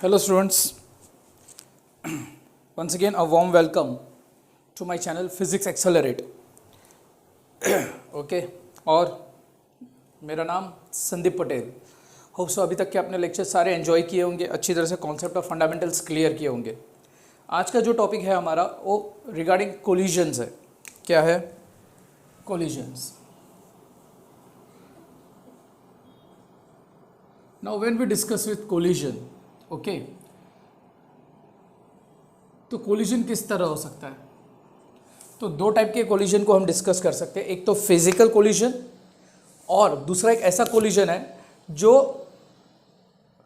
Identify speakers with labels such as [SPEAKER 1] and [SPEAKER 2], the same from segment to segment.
[SPEAKER 1] Hello students, once again a warm welcome to my channel Physics Accelerate. Okay और मेरा नाम Sandeep Patel. Hope so अभी तक के अपने लेक्चर सारे एंजॉय किए होंगे, अच्छी तरह से कॉन्सेप्ट और फंडामेंटल्स क्लियर किए होंगे. आज का जो टॉपिक है हमारा वो रिगार्डिंग कोलिजन्स है. क्या है? Collisions. Now when we discuss with collision, okay, तो कोलिजन किस तरह हो सकता है? तो दो टाइप के कोलिजन को हम डिस्कस कर सकते हैं. एक तो फिजिकल कोलिजन और दूसरा एक ऐसा कोलिजन है जो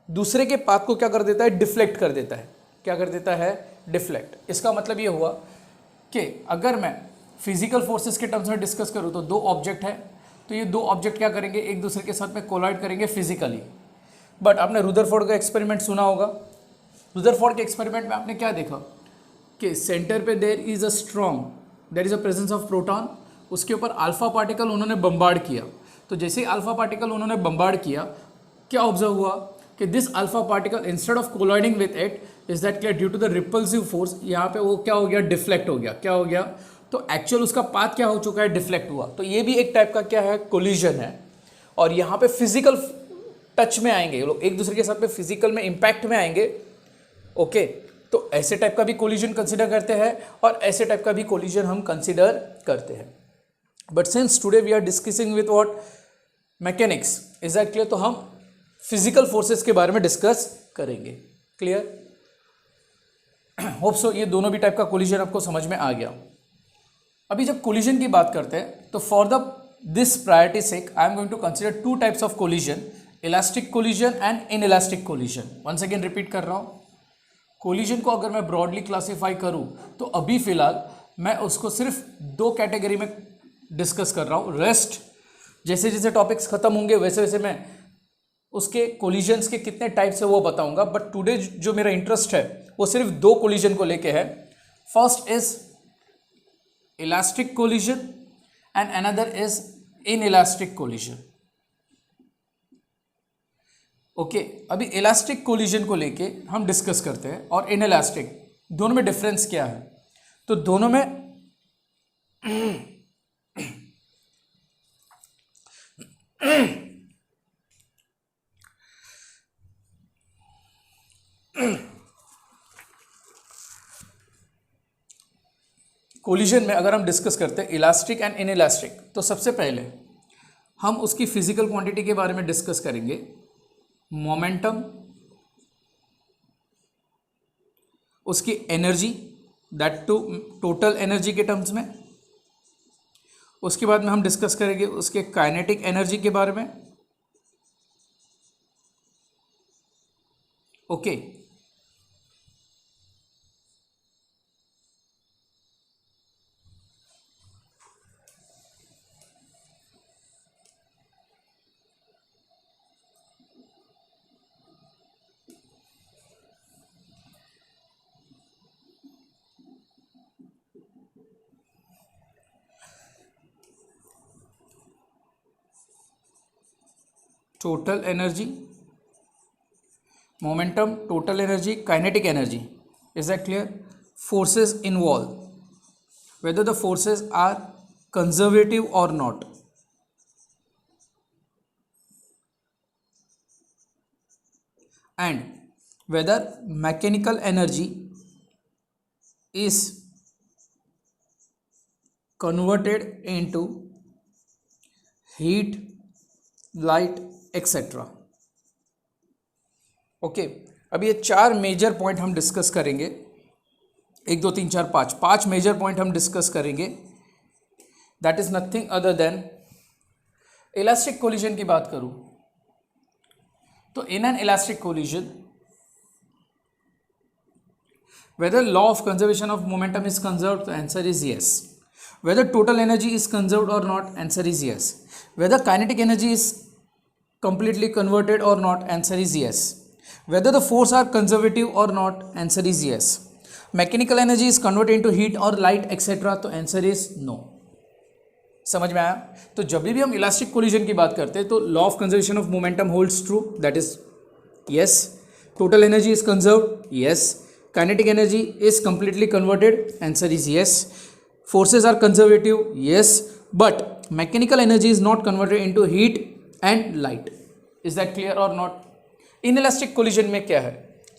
[SPEAKER 1] दूसरे के पाथ को क्या कर देता है? डिफ्लेक्ट कर देता है. क्या कर देता है? डिफ्लेक्ट. इसका मतलब ये हुआ कि अगर मैं फिजिकल फोर्सेस के टर्म्स में डिस्कस करूँ तो दो ऑब्जेक्ट है, तो ये दो ऑब्जेक्ट क्या करेंगे? एक दूसरे के साथ में कोलाइड करेंगे फिजिकली. बट आपने रुदरफोर्ड का एक्सपेरिमेंट सुना होगा. रुदरफोर्ड के एक्सपेरिमेंट में आपने क्या देखा कि सेंटर पे there is a presence of proton. उसके ऊपर अल्फा पार्टिकल उन्होंने बम्बार्ड किया. तो जैसे ही अल्फा पार्टिकल उन्होंने बम्बार्ड किया, क्या ऑब्जर्व हुआ कि this alpha particle instead of colliding with it is that clear due to the repulsive force, यहाँ पे वो क्या हो गया? डिफ्लेक्ट हो गया. क्या हो गया? तो एक्चुअल उसका पाथ क्या हो चुका है? डिफ्लेक्ट हुआ. तो ये भी एक टाइप का क्या है? कोलिजन है. और यहाँ पे फिजिकल टच में आएंगे ये लोग, एक दूसरे के साथ में फिजिकल में इंपैक्ट में आएंगे. ओके, तो ऐसे टाइप का भी कोलिजन कंसीडर करते हैं और ऐसे टाइप का भी कोलिजन हम कंसीडर करते हैं. But since today we are discussing with what? Mechanics. Is that clear? तो हम फिजिकल फोर्सेस के बारे में डिस्कस करेंगे. क्लियर? होप सो ये दोनों भी टाइप का कोलिजन आपको समझ में आ गया. अभी जब कोलिजन की बात करते हैं तो for the this priority sake I am going to consider two types of collision, elastic collision and inelastic collision. Once again repeat कर रहा हूं, कोलिजन को अगर मैं ब्रॉडली क्लासीफाई करूं तो अभी फिलहाल मैं उसको सिर्फ दो कैटेगरी में डिस्कस कर रहा हूं. रेस्ट जैसे जैसे टॉपिक्स खत्म होंगे वैसे वैसे मैं उसके कोलिजन्स के कितने टाइप्स है वो बताऊंगा. बट टुडे जो मेरा इंटरेस्ट है वो सिर्फ दो कोलिजन को लेके है. First is elastic collision and another is inelastic collision. Okay, अभी इलास्टिक कोलिजन को लेके हम डिस्कस करते हैं और इनइलास्टिक, दोनों में डिफरेंस क्या है? तो दोनों में कोलिजन में अगर हम डिस्कस करते हैं इलास्टिक एंड इनइलास्टिक, तो सबसे पहले हम उसकी फिजिकल क्वांटिटी के बारे में डिस्कस करेंगे. मोमेंटम, उसकी energy, that to total energy के टर्म्स में. उसके बाद में हम डिस्कस करेंगे उसके काइनेटिक एनर्जी के बारे में. Okay, total energy, momentum, total energy, kinetic energy. Is that clear? Forces involve, whether the forces are conservative or not. And whether mechanical energy is converted into heat, light, etc. Okay, अभी ये चार major point हम discuss करेंगे. 1 2 3 4 5 major point हम discuss करेंगे. That is nothing other then elastic collision की बात करूं तो in an elastic collision whether law of conservation of momentum is conserved, the answer is yes. Whether total energy is conserved or not, answer is yes. Whether kinetic energy is completely converted or not, answer is yes. Whether the force are conservative or not, answer is yes. Mechanical energy is converted into heat or light, etc. तो answer is no. समझ में आया? तो जब भी हम elastic collision की बात करते हैं तो law of conservation of momentum holds true, that is yes. total energy is conserved, yes. Kinetic energy is completely converted, answer is yes. Forces are conservative, yes, but mechanical energy is not converted into heat and light. Is that clear or not? inelastic collision में क्या है,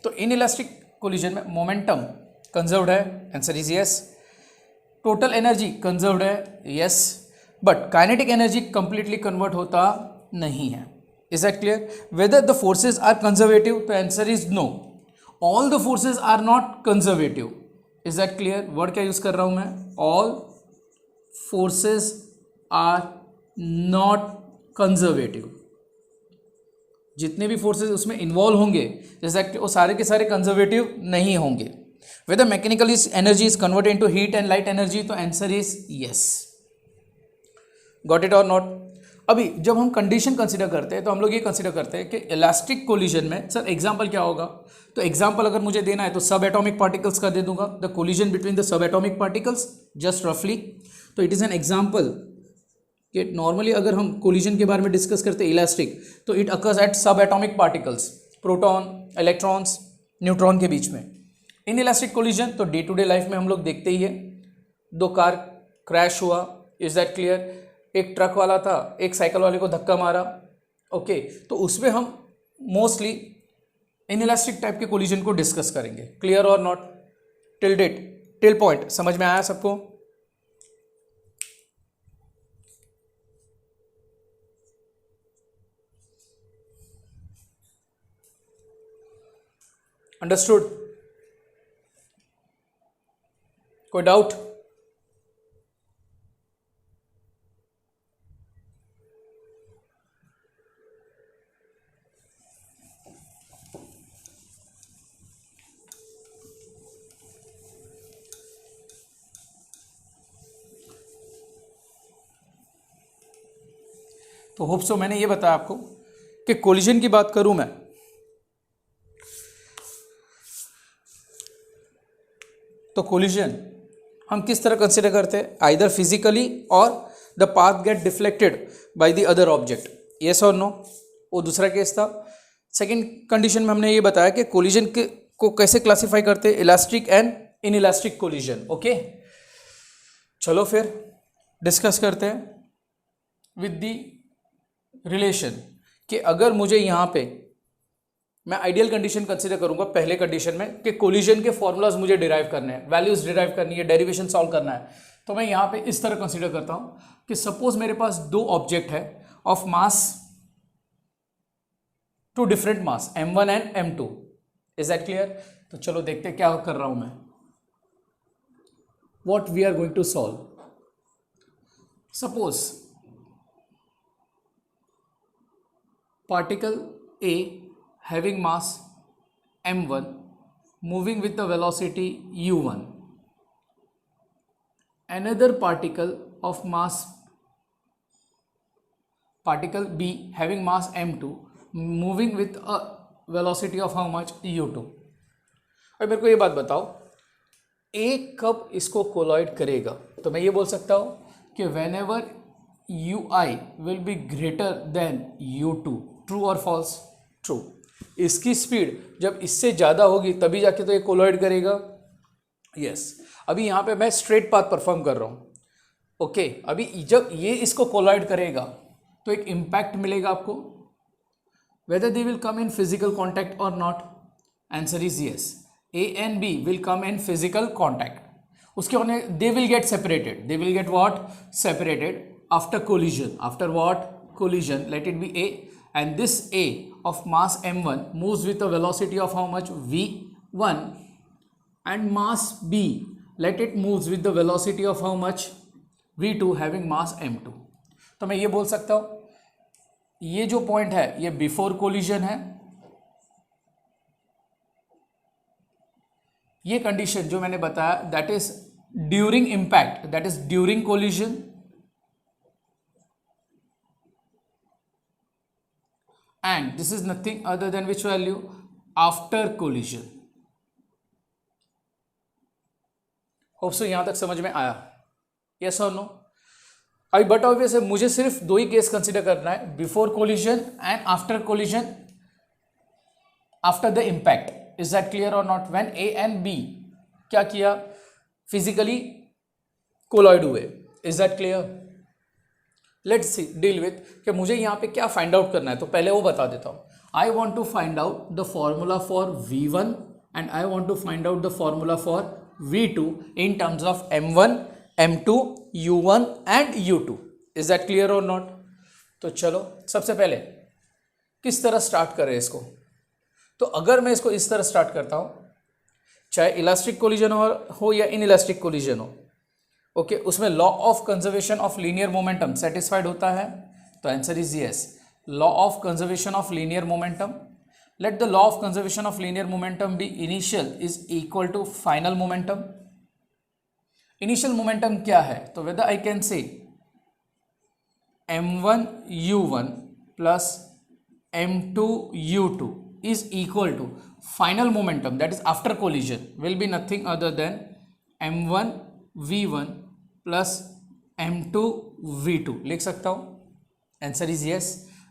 [SPEAKER 1] तो inelastic collision में momentum conserved है, answer is yes. total energy conserved है, yes, but kinetic energy completely convert होता नहीं है. Is that clear? Whether the forces are conservative, तो answer is no. All the forces are not conservative. Is that clear? Word क्या use कर रहा हूं मैं? All forces are not conservative. जितने भी फोर्सेस उसमें इन्वॉल्व होंगे जैसे वो सारे के सारे कंजर्वेटिव नहीं होंगे. Whether mechanical energy is converted into heat and light energy, तो answer is yes. Got it or not? अभी जब हम कंडीशन कंसीडर करते हैं तो हम लोग ये कंसीडर करते हैं कि इलास्टिक कोलिजन में सर एग्जांपल क्या होगा, तो एग्जांपल अगर मुझे देना है तो सब एटॉमिक पार्टिकल्स का दे दूंगा, the collision between the sub atomic particles just रफली. तो इट इज़ एन एग्जांपल कि नॉर्मली अगर हम कोलिजन के बारे में डिस्कस करते हैं इलास्टिक, तो इट अकर्स एट सब atomic particles, proton, electrons, neutron के बीच में. इन इलास्टिक कोलिजन तो डे टू डे लाइफ में हम लोग देखते ही है. दो कार क्रैश हुआ, इज दैट क्लियर? एक ट्रक वाला था, एक साइकिल वाले को धक्का मारा, ओके तो उसमें हम मोस्टली इनइलास्टिक टाइप के कोलिजन को डिस्कस करेंगे. क्लियर और not? Till date, till point समझ में आया सबको? अंडरस्टूड? कोई डाउट? तो होप सो मैंने ये बताया आपको कि कोलिजन की बात करूं मैं तो कोलिजन हम किस तरह कंसिडर करते हैं, either physically or the path get deflected by the other object, yes और नो. वो दूसरा केस था. सेकंड कंडीशन में हमने ये बताया कि कोलिजन को कैसे क्लासिफाई करते हैं, elastic and inelastic collision. Okay चलो फिर डिस्कस करते हैं विद द रिलेशन कि अगर मुझे यहाँ पे मैं आइडियल कंडीशन कंसीडर करूंगा पहले कंडीशन में कि कोलिजन के फॉर्मूलाज मुझे डिराइव करने हैं, वैल्यूज डिराइव करनी है, डेरिवेशन सॉल्व करना है, तो मैं यहाँ पे इस तरह कंसीडर करता हूँ कि सपोज मेरे पास दो ऑब्जेक्ट है of mass two different mass m1 and m2. Is that clear? तो चलो देखते हैं क्या कर रहा हूं मैं, what we are going to solve. Suppose particle A having mass m1 moving with the velocity u1, another particle of mass particle B having mass m2 moving with a velocity of how much u2. अब मेरे को ये बात बताओ A कब इसको colloid करेगा, तो मैं ये बोल सकता हूँ कि whenever ui will be greater than u2. True और फॉल्स? ट्रू. इसकी स्पीड जब इससे ज़्यादा होगी तभी जाके तो ये कोलॉइड करेगा. यस अभी यहाँ पे मैं स्ट्रेट पाथ परफॉर्म कर रहा हूँ. ओके अभी जब ये इसको कोलॉइड करेगा तो एक इम्पैक्ट मिलेगा आपको. Whether they will come in physical contact और not, answer is yes. A and B will come in physical contact. उसके होने they will get separated, they will get what? Separated after collision. After what? Collision. Let it be A. And this A of mass m1 moves with a velocity of how much? v1, and mass B, let it moves with the velocity of how much? v2 having mass m2. तो मैं ये बोल सकता हूँ ये जो point है ये बिफोर कोलिजन है, ये कंडीशन जो मैंने बताया that is during impact, that is during collision, and this is nothing other than which value? After collision. Hope so यहां तक समझ में आया? यस और नो? अभी बट ऑब्वियस है मुझे सिर्फ दो ही केस कंसीडर करना है, before collision and after collision. After the impact. Is that clear और not? When A and B क्या किया, फिजिकली कोलॉइड हुए। Is that clear? Let's see deal with कि मुझे यहाँ पे क्या फाइंड आउट करना है, तो पहले वो बता देता हूँ। I want to find out the formula for V1 and I want to find out the formula for V2 in terms of M1, M2, U1 and U2। Is that clear और not? तो चलो सबसे पहले किस तरह start करें इसको। तो अगर मैं इसको इस तरह स्टार्ट करता हूँ, चाहे इलास्टिक कोलिजन हो या इन इलास्टिक कोलिजन हो, ओके, उसमें law of conservation of linear momentum satisfied होता है, तो answer is yes. Law of conservation of linear momentum, let the law of conservation of linear momentum be initial is equal to final momentum. Initial momentum क्या है, तो whether I can say m1 u1 plus m2 u2 is equal to final momentum, that is after collision, will be nothing other than m1 v1 plus m2 v2। लिख सकता हूँ, answer is yes.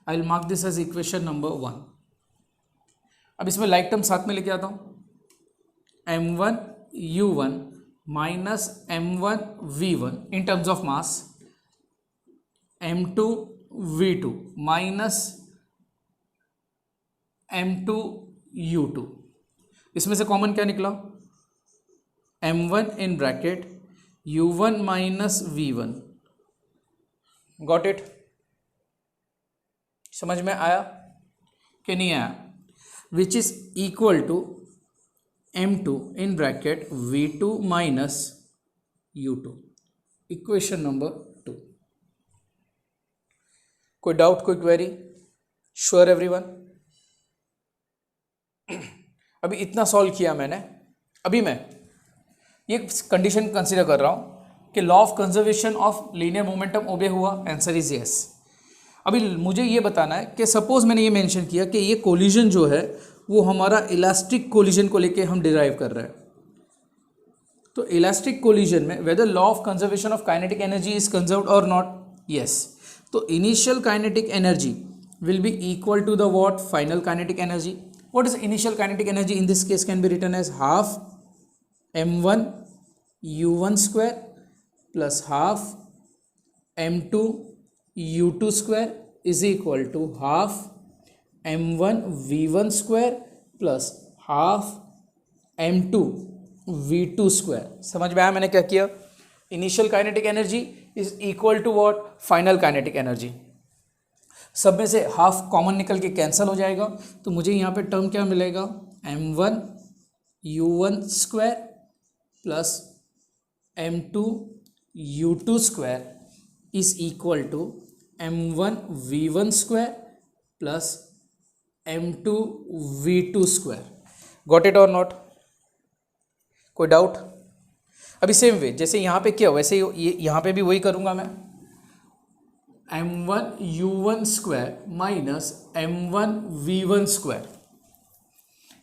[SPEAKER 1] I will mark this as equation number 1। अब इसमें like term साथ में लेके आता हूँ, m1 u1 minus m1 v1 in terms of mass, m2 v2 minus m2 u2। इसमें से कॉमन क्या निकला, m1 in bracket u1 minus v1। Got it? समझ में आया कि नहीं आया? Which is equal to m2 in bracket v2 minus u2। Equation number 2। कोई डाउट, कोई क्वेरी? Sure everyone? अभी इतना सॉल्व किया मैंने, अभी मैं ये कंडीशन कंसीडर कर रहा हूँ कि law of conservation of linear momentum obey हुआ, आंसर इज यस। अभी मुझे ये बताना है कि सपोज मैंने ये मेंशन किया कि ये कोलिजन जो है वो हमारा इलास्टिक कोलिजन को लेके हम डिराइव कर रहे हैं। तो इलास्टिक कोलिजन में whether law of conservation of kinetic energy is conserved और नॉट, यस। तो initial kinetic energy will be equal to the what, final kinetic energy. What is initial kinetic energy? In this case can be written as half m1 u1 square plus half m2 u2 square is equal to half m1 v1 square plus half m2 v2 square। समझ में आया मैंने क्या किया? Initial kinetic energy is equal to what, final kinetic energy. सब में से half common निकल के कैंसिल हो जाएगा, तो मुझे यहाँ पे टर्म क्या मिलेगा, m1 u1 square plus m2 u2 square is equal to m1 v1 square plus m2 v2 square. Got it और नॉट? कोई डाउट? अभी सेम वे जैसे यहाँ पे किया वैसे यहाँ पे भी वही करूँगा मैं, m1 u1 square minus m1 v1 square,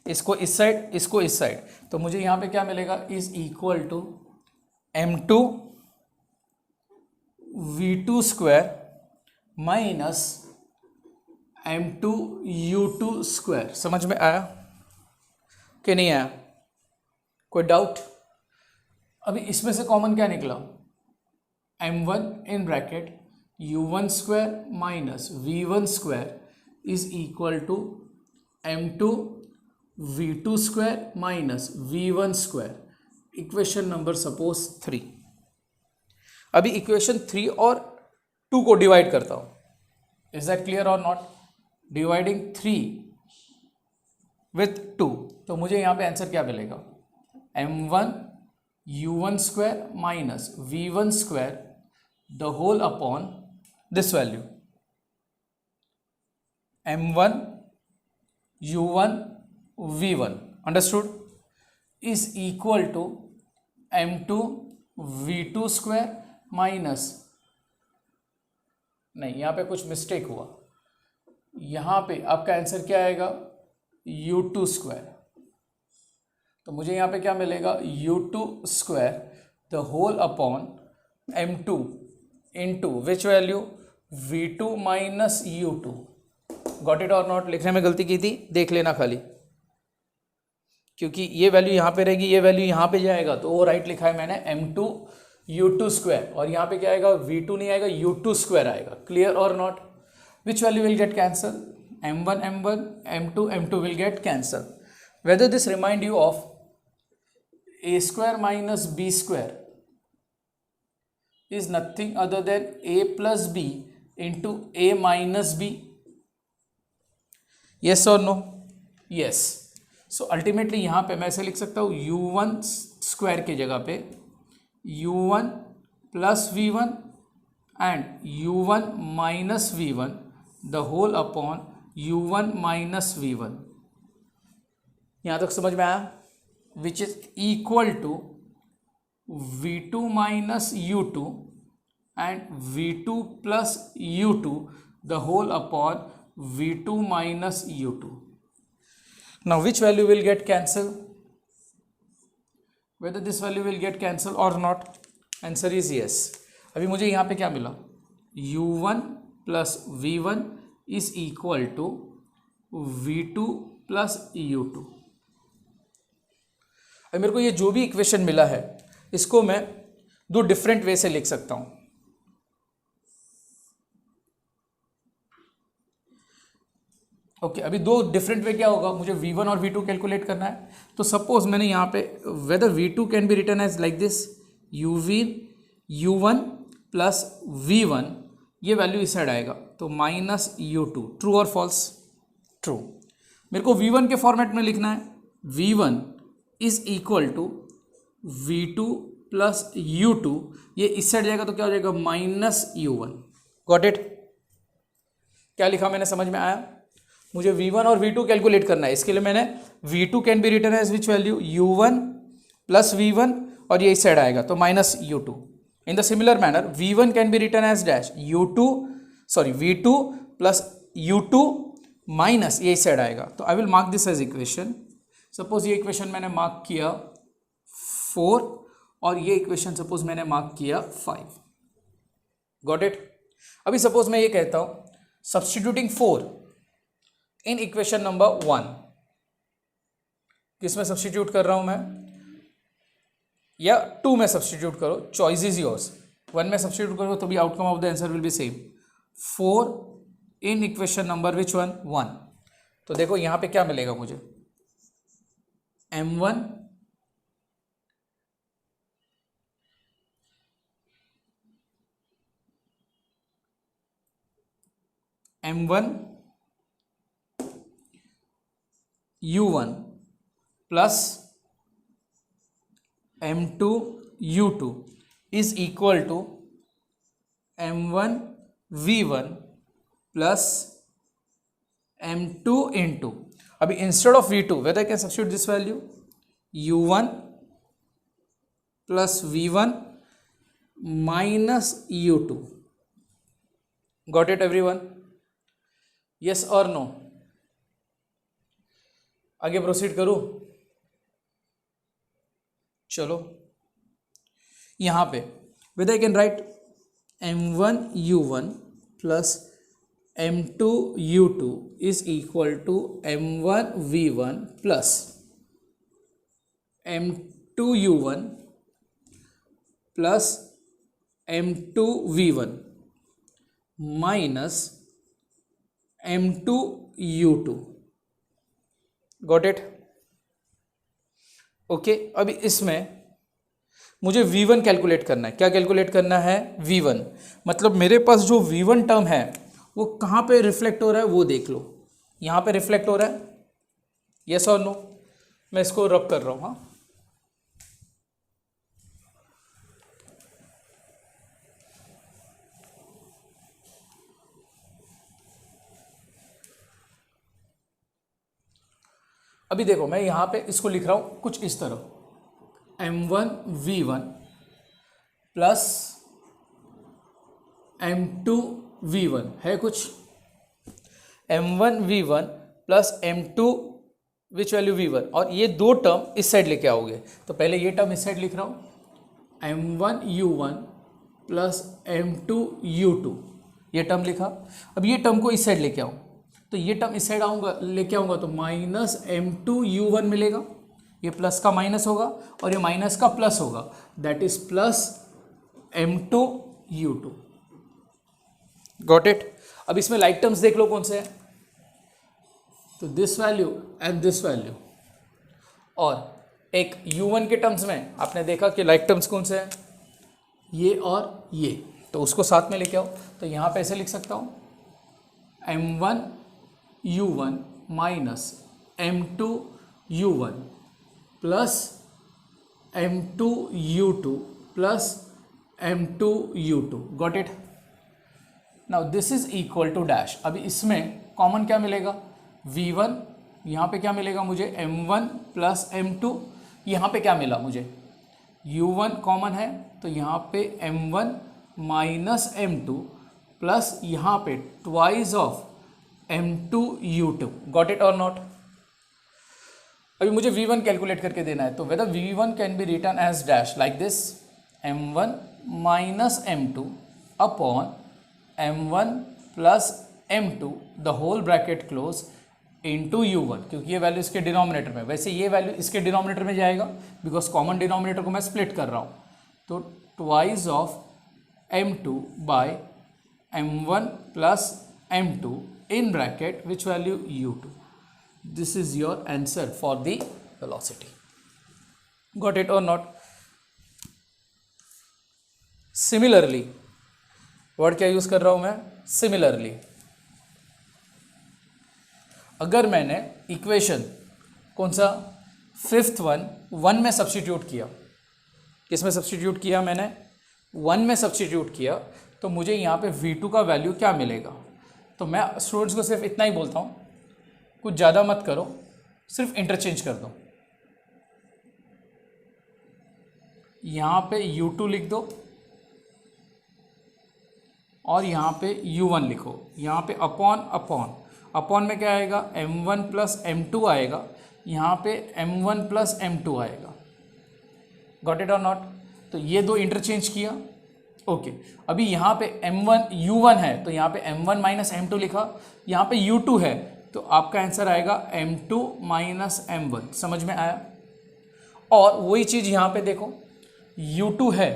[SPEAKER 1] इसको इस साइड, इसको इस साइड, तो मुझे यहाँ पे क्या मिलेगा, is equal to m2 v2 square minus m2 u2 square. समझ में आया कि नहीं आया? कोई डाउट? अभी इसमें से कॉमन क्या निकला, m1 in bracket u1 square minus v1 square is equal to m2 v2 square minus v1 square. Equation number suppose 3। अभी इक्वेशन 3 और 2 को डिवाइड करता हूँ। इज दैट क्लियर और नॉट? डिवाइडिंग 3 विथ 2, तो मुझे यहाँ पे आंसर क्या मिलेगा, m1 u1 square minus v1 square the whole upon this value m1 u1 v1 understood is equal to m2 v2 square minus, नहीं यहाँ पे कुछ मिस्टेक हुआ, यहाँ पे आपका आंसर क्या आएगा, u2 स्क्वायर। तो मुझे यहाँ पे क्या मिलेगा, u2 square the whole upon m2 into which value, v2 minus u2। Got it और नॉट? लिखने में गलती की थी, देख लेना खाली। क्योंकि ये वैल्यू यहाँ पे रहेगी, ये वैल्यू यहाँ पे जाएगा, तो वो राइट लिखा है मैंने m2u2 स्क्वायर, और यहाँ पे क्या आएगा, v2 नहीं आएगा, u2 स्क्वायर आएगा. क्लियर और not? Which value will get cancel? m1 m1, m2 m2 will get cancel. Whether this remind you of a square minus b square is nothing other than a plus b into a minus b. Yes or no? Yes. So ultimately यहाँ पे मैं ऐसे लिख सकता हूँ u1 square की जगह पे u1 plus v1 and u1 minus v1 the whole upon u1 minus v1. यहाँ तक समझ में आया? Which is equal to v2 minus u2 and v2 plus u2 the whole upon v2 minus u2. Now which value will get cancel? Whether this value will get cancel और not? Answer is yes. अभी मुझे यहाँ पे क्या मिला? u1 plus v1 is equal to v2 plus u2. अब मेरे को ये जो भी इक्वेशन मिला है इसको मैं दो डिफरेंट वे से लिख सकता हूं. ओके, अभी दो डिफरेंट वे क्या होगा, मुझे v1 और v2 कैलकुलेट करना है. तो सपोज मैंने यहाँ पे whether v2 can be written as like this u1 plus v1, ये वैल्यू इस साइड आएगा तो माइनस u2. ट्रू और फॉल्स? ट्रू. मेरे को v1 के फॉर्मेट में लिखना है. v1 is equal to v2 plus u2, ये इस साइड जाएगा तो क्या हो जाएगा, माइनस u1. Got it? क्या लिखा मैंने, समझ में आया? मुझे v1 और v2 कैलकुलेट करना है. इसके लिए मैंने v2 can be written as which value, u1 plus v1, और ये इस साइड आएगा तो minus u2. In the similar manner v1 can be written as dash v2 plus u2 minus, ये इस साइड आएगा. तो I will mark this as equation. Suppose ये इक्वेशन मैंने मार्क किया 4 और ये इक्वेशन सपोज मैंने मार्क किया 5. Got it? अभी सपोज मैं ये कहता हूं सब्स्टिट्यूटिंग 4 इन इक्वेशन नंबर 1. किसमें सब्स्टिट्यूट कर रहा हूं मैं, या 2 में सब्स्टिट्यूट करो, चॉइस इज योर्स. 1 में सब्स्टिट्यूट करो तो भी outcome of the answer will B same. 4 in equation number which one, 1. तो देखो यहां पे क्या मिलेगा मुझे, m1 u1 plus m2 u2 is equal to m1 v1 plus m2 into, अभी instead of v2 whether I can substitute this value, u1 plus v1 minus u2. Got it everyone? Yes और no? आगे proceed करूं? चलो यहां पे whether I can write m1 u1 plus m2 u2 is equal to m1 v1 plus m2 u1 plus m2 v1 minus m2 u2. Got it? Okay, अभी इसमें मुझे v1 calculate करना है. क्या कैलकुलेट करना है? v1. मतलब मेरे पास जो v1 टर्म है वो कहाँ पे रिफ्लेक्ट हो रहा है वो देख लो. यहाँ पे रिफ्लेक्ट हो रहा है, यस और नो? मैं इसको रब कर रहा हूँ. हाँ, अभी देखो मैं यहाँ पे इसको लिख रहा हूँ कुछ इस तरह, m1 v1 plus m2 v1 है कुछ, m1 v1 plus m2 which value v1, और ये दो टर्म इस साइड लेके आओगे. तो पहले ये टर्म इस साइड लिख रहा हूँ, m1 u1 plus m2 u2, ये टर्म लिखा. अब ये टर्म को इस साइड लेके आऊँ, तो ये टर्म इस साइड आऊँगा लेके आऊँगा तो माइनस m2 u1 मिलेगा. ये प्लस का माइनस होगा और ये माइनस का प्लस होगा, that is plus M2U2। Got it. अब इसमें लाइक टर्म्स देख लो कौन से हैं, तो this value and this value, और एक U1 के टर्म्स में आपने देखा कि लाइक टर्म्स कौन से हैं, ये और ये, तो उसको साथ में लेके आओ। तो यहाँ पे ऐसे लिख सकता हूँ M1U1 minus M2U1 plus M2U2 plus M2U2। Got it. Now this is equal to dash. अभी इसमें कॉमन क्या मिलेगा, V1, यहाँ पे क्या मिलेगा मुझे M1 प्लस M2, यहाँ पे क्या मिला मुझे U1 कॉमन है, तो यहाँ पे M1 माइनस M2 प्लस यहाँ पे twice of M2U2। Got it और नॉट। अभी मुझे V1 कैलकुलेट करके देना है, तो whether V1 can be written as dash like this, M1 minus M2 upon M1 plus M2 the whole bracket close into U1, क्योंकि ये वैल्यू इसके डिनोमिनेटर में, वैसे ये वैल्यू इसके डिनोमिनेटर में जाएगा बिकॉज कॉमन डिनोमिनेटर को मैं स्प्लिट कर रहा हूँ, तो twice of M2 by M1 plus M2 in bracket which value U2. This is your answer for the velocity. Got it or not? Similarly, word क्या यूज कर रहा हूं मैं, सिमिलरली। अगर मैंने इक्वेशन कौन सा, फिफ्थ वन में सब्स्टिट्यूट किया, किसमें सब्स्टिट्यूट किया मैंने, 1 में सब्स्टिट्यूट किया, तो मुझे यहाँ पे V2 का वैल्यू क्या मिलेगा। तो मैं स्टूडेंट्स को सिर्फ इतना ही बोलता हूँ, कुछ ज़्यादा मत करो, सिर्फ इंटरचेंज कर दो। यहाँ पे U2 लिख दो और यहाँ पे U1 लिखो, यहाँ पे अपॉन में क्या आएगा, M1 प्लस M2 आएगा, यहाँ पे M1 प्लस M2 आएगा। गॉट इट और नॉट। तो ये दो इंटरचेंज किया, ओके। अभी यहाँ पे M1 U1 है, तो यहाँ पे M1 माइनस M2 लिखा, यहाँ पे U2 है, तो आपका आंसर आएगा M2 माइनस M1। समझ में आया। और वही चीज़ यहाँ पे देखो, U2 है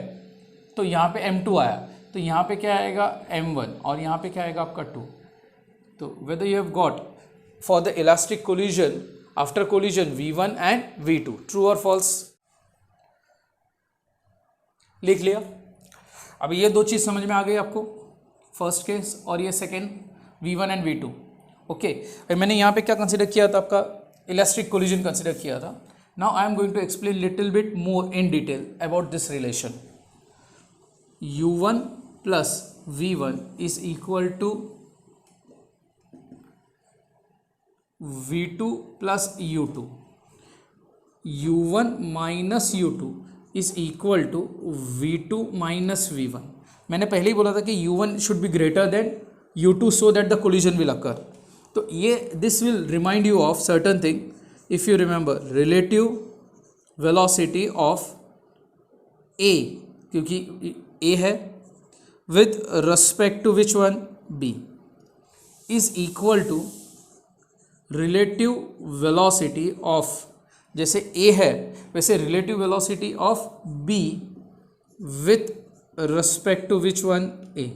[SPEAKER 1] तो यहाँ पे M2 आया, तो यहाँ पे क्या आएगा M1 और यहाँ पे क्या आएगा आपका 2। तो whether you have got for the elastic collision after collision V1 and V2, true or false, लिख लिया। अब ये दो चीज़ समझ में आ गई आपको, फर्स्ट केस और ये second V1 and V2। Okay, मैंने यहाँ पे क्या कंसिडर किया था, आपका इलास्टिक कोलिजन कंसिडर किया था। Now I am going to explain little bit more in detail about this relation. U1 plus V1 is equal to V2 plus U2, U1 minus U2 is equal to V2 minus V1। मैंने पहले ही बोला था कि U1 should be greater than U2 so that the collision will occur. तो ये this will remind you of certain thing, if you remember relative velocity of A, क्योंकि A है, with respect to which one, B, is equal to relative velocity of, जैसे A है वैसे relative velocity of B with respect to which one, A।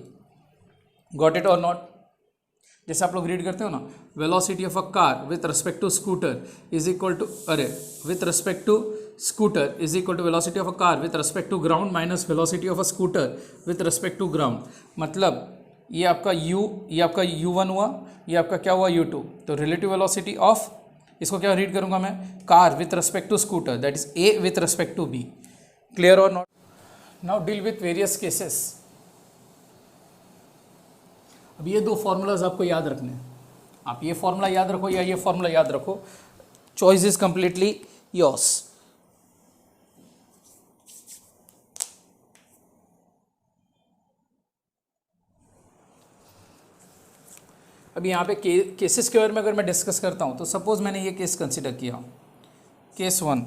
[SPEAKER 1] Got it और not. जैसे आप लोग read करते हो ना, velocity of a car with respect to scooter is equal to, with respect to scooter is equal to velocity of a car with respect to ground minus velocity of a scooter with respect to ground. मतलब ये आपका ये आपका U1 हुआ, ये आपका क्या हुआ U2। तो रिलेटिव वेलोसिटी ऑफ, इसको क्या रीड करूंगा मैं, car with respect to scooter, that is A with respect to B। Clear और not. Now deal with various cases. अब ये दो फॉर्मूलाज आपको याद रखने हैं, आप ये फॉर्मूला याद रखो या ये फॉर्मूला याद रखो, चॉइस इज कंप्लीटली योर्स। अभी यहाँ पे केसेस के बारे में अगर मैं डिस्कस करता हूँ, तो सपोज मैंने ये केस कंसिडर किया, केस 1,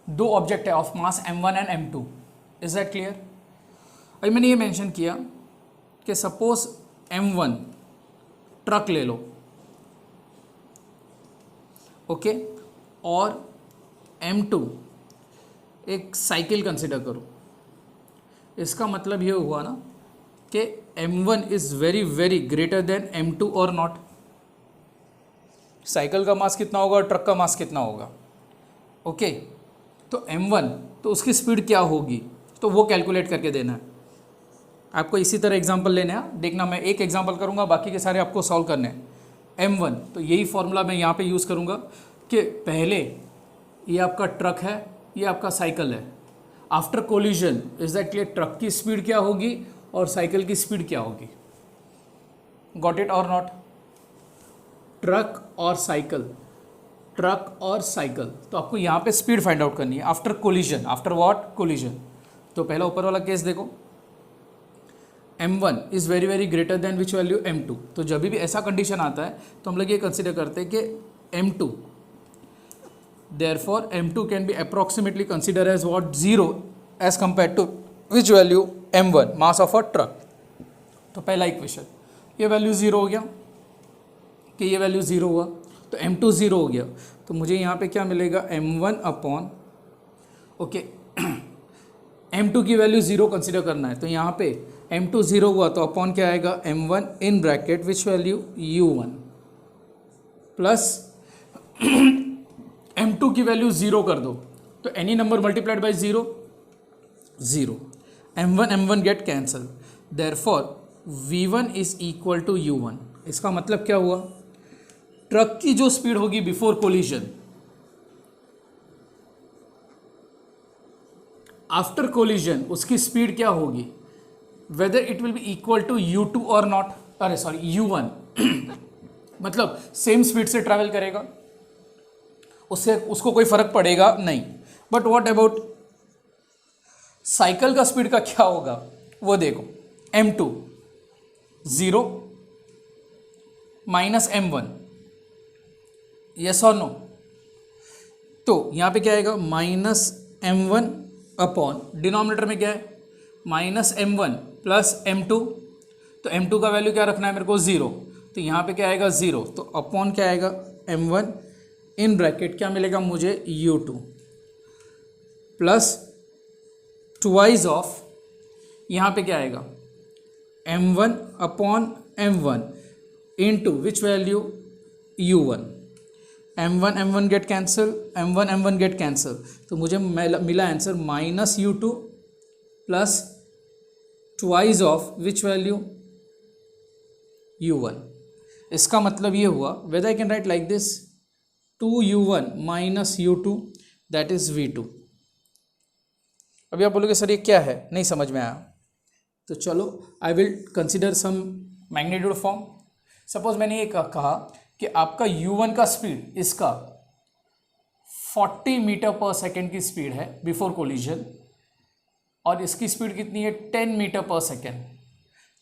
[SPEAKER 1] दो ऑब्जेक्ट है of mass M1 and M2, is that clear. अभी मैंने ये मेंशन किया कि सपोज M1 ट्रक ले लो ओके, और m2 एक साइकिल कंसिडर करो, इसका मतलब ये हुआ ना कि m1 is very very greater then m2 और नॉट। साइकिल का मास कितना होगा और ट्रक का मास कितना होगा, ओके। तो m1 तो उसकी स्पीड क्या होगी, तो वो कैलकुलेट करके देना है आपको। इसी तरह एग्जांपल लेने हैं, देखना मैं एक एग्जांपल करूंगा, बाकी के सारे आपको सॉल्व करने हैं। m1 तो यही फॉर्मूला मैं यहाँ पे यूज़ करूँगा कि पहले ये आपका ट्रक है, ये आपका साइकिल है। After collision is that clear, truck की स्पीड क्या होगी और साइकिल की स्पीड क्या होगी। गॉट इट और नॉट। ट्रक और साइकिल, ट्रक और साइकिल, तो आपको यहाँ पे स्पीड फाइंड आउट करनी है after collision. After what, collision. तो पहला ऊपर वाला केस देखो, m1 is very very greater than which value m2। तो जब भी ऐसा कंडीशन आता है तो हम लोग ये कंसिडर करते हैं कि m2, therefore m2 can be approximately considered as what, 0 as compared to which value, m1, mass of a truck। तो पहला इक्वेशन, ये वैल्यू 0 हो गया कि ये वैल्यू 0 हुआ, तो m2 0 हो गया। तो मुझे यहाँ पे क्या मिलेगा, m1 अपॉन, ओके m2 की वैल्यू 0 कंसिडर करना है, तो यहाँ पे m2 0 हुआ तो अपॉन क्या आएगा, m1 in bracket which value u1 plus m2 की वैल्यू 0 कर दो, तो any number multiplied by 0, 0, m1 get cancel, therefore v1 is equal to u1। इसका मतलब क्या हुआ, ट्रक की जो स्पीड होगी बिफोर कोलिजन, आफ्टर कोलिजन उसकी स्पीड क्या होगी, whether it will be equal to u2 और नॉट, अरे सॉरी u1 मतलब सेम स्पीड से ट्रैवल करेगा, उससे उसको कोई फर्क पड़ेगा नहीं। बट व्हाट अबाउट साइकिल का स्पीड का क्या होगा, वो देखो, m2 0 माइनस m1, यस और नो। तो यहाँ पे क्या आएगा, माइनस m1 अपॉन, डिनोमिनेटर में क्या है, माइनस m1 प्लस m2, तो m2 का वैल्यू क्या रखना है मेरे को, 0, तो यहाँ पे क्या आएगा 0, तो अपॉन क्या आएगा, m1 इन ब्रैकेट क्या मिलेगा मुझे, u2 प्लस ट्वाइस ऑफ, यहाँ पे क्या आएगा, m1 अपॉन m1 इनटू विच value, u1, m1 get cancel, m1 get cancel, तो मुझे मिला answer minus u2 plus twice of which value, u1। इसका मतलब ये हुआ, whether I can write like this, 2u1 minus u2 that is v2। अभी आप बोलोगे सर ये क्या है, नहीं समझ में आया, तो चलो I will consider some magnitude form. Suppose मैंने ये कहा कि आपका u1 का स्पीड, इसका 40 मीटर पर सेकेंड की स्पीड है बिफोर कोलिजन, और इसकी स्पीड कितनी है, 10 मीटर पर सेकेंड।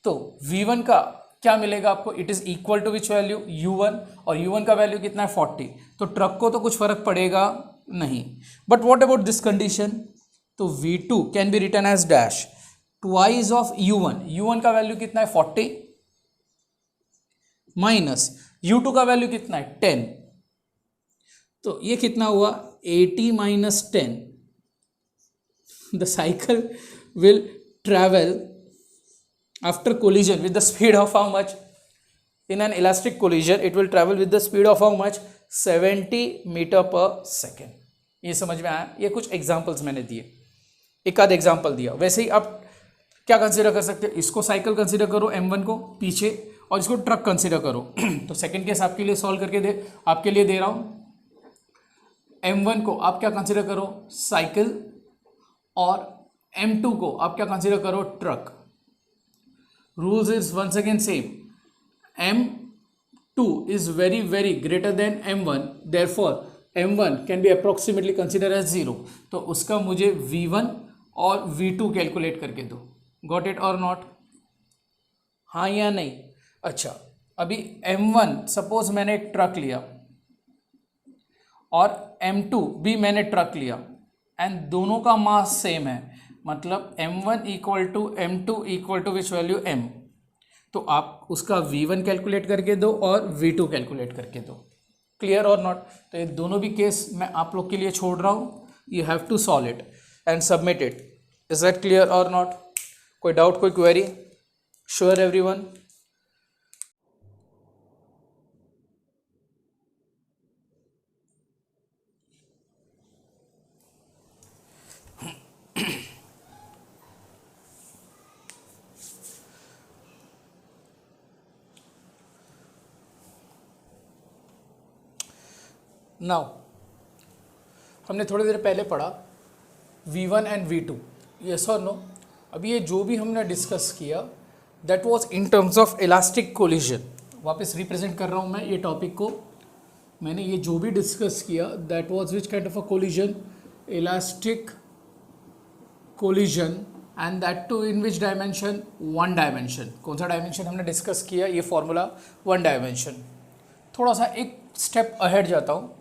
[SPEAKER 1] तो v1 का क्या मिलेगा आपको, it is equal to which value, u1, और u1 का वैल्यू कितना है, 40। तो ट्रक को तो कुछ फर्क पड़ेगा नहीं। But what about this condition, तो v2 can be written as dash twice of u1 का वैल्यू कितना है, 40 माइनस u2 का वैल्यू कितना है, 10, तो ये कितना हुआ, 80 minus 10। The cycle will travel after collision with the speed of how much, in an elastic collision it will travel with the speed of how much, 70 metre पर सेकेंड। ये समझ में आया, ये कुछ एग्जांपल्स मैंने दिए, एक आध एग्जांपल दिया। वैसे ही आप क्या कंसीडर कर सकते हैं, इसको साइकिल कंसीडर करो m1 को पीछे, और इसको ट्रक कंसीडर करो। तो सेकेंड केस आपके लिए सॉल्व करके आपके लिए दे रहा हूँ, m1 को आप क्या कंसीडर करो, साइकिल, और m2 को आप क्या कंसीडर करो, truck. rules is once again same, m2 is very very greater than m1, therefore m1 can be approximately considered as 0। तो उसका मुझे v1 और v2 कैलकुलेट करके दो। गॉट इट और नॉट, हाँ या नहीं। अच्छा, अभी m1 सपोज मैंने एक ट्रक लिया और m2 भी मैंने ट्रक लिया, एंड दोनों का मास सेम है, मतलब m1 equal to m2 equal to which value m। तो आप उसका v1 कैलकुलेट करके दो और v2 कैलकुलेट करके दो। क्लियर और नॉट? तो ये दोनों भी केस मैं आप लोग के लिए छोड़ रहा हूँ, you have to solve it and submit it. Is that clear और नॉट? कोई डाउट, कोई क्वेरी? Sure everyone? नाउ हमने थोड़ी देर पहले पढ़ा V1 एंड V2, यस और नो? अभी ये जो भी हमने डिस्कस किया that was in terms of elastic collision. वापस रिप्रेजेंट कर रहा हूँ मैं ये टॉपिक को. मैंने ये जो भी डिस्कस किया that was which kind of a collision? Elastic collision. And that too in which dimension? One dimension. कौन सा डायमेंशन हमने डिस्कस किया? ये फॉर्मूला वन डायमेंशन. थोड़ा सा एक स्टेप अहेड जाता हूँ.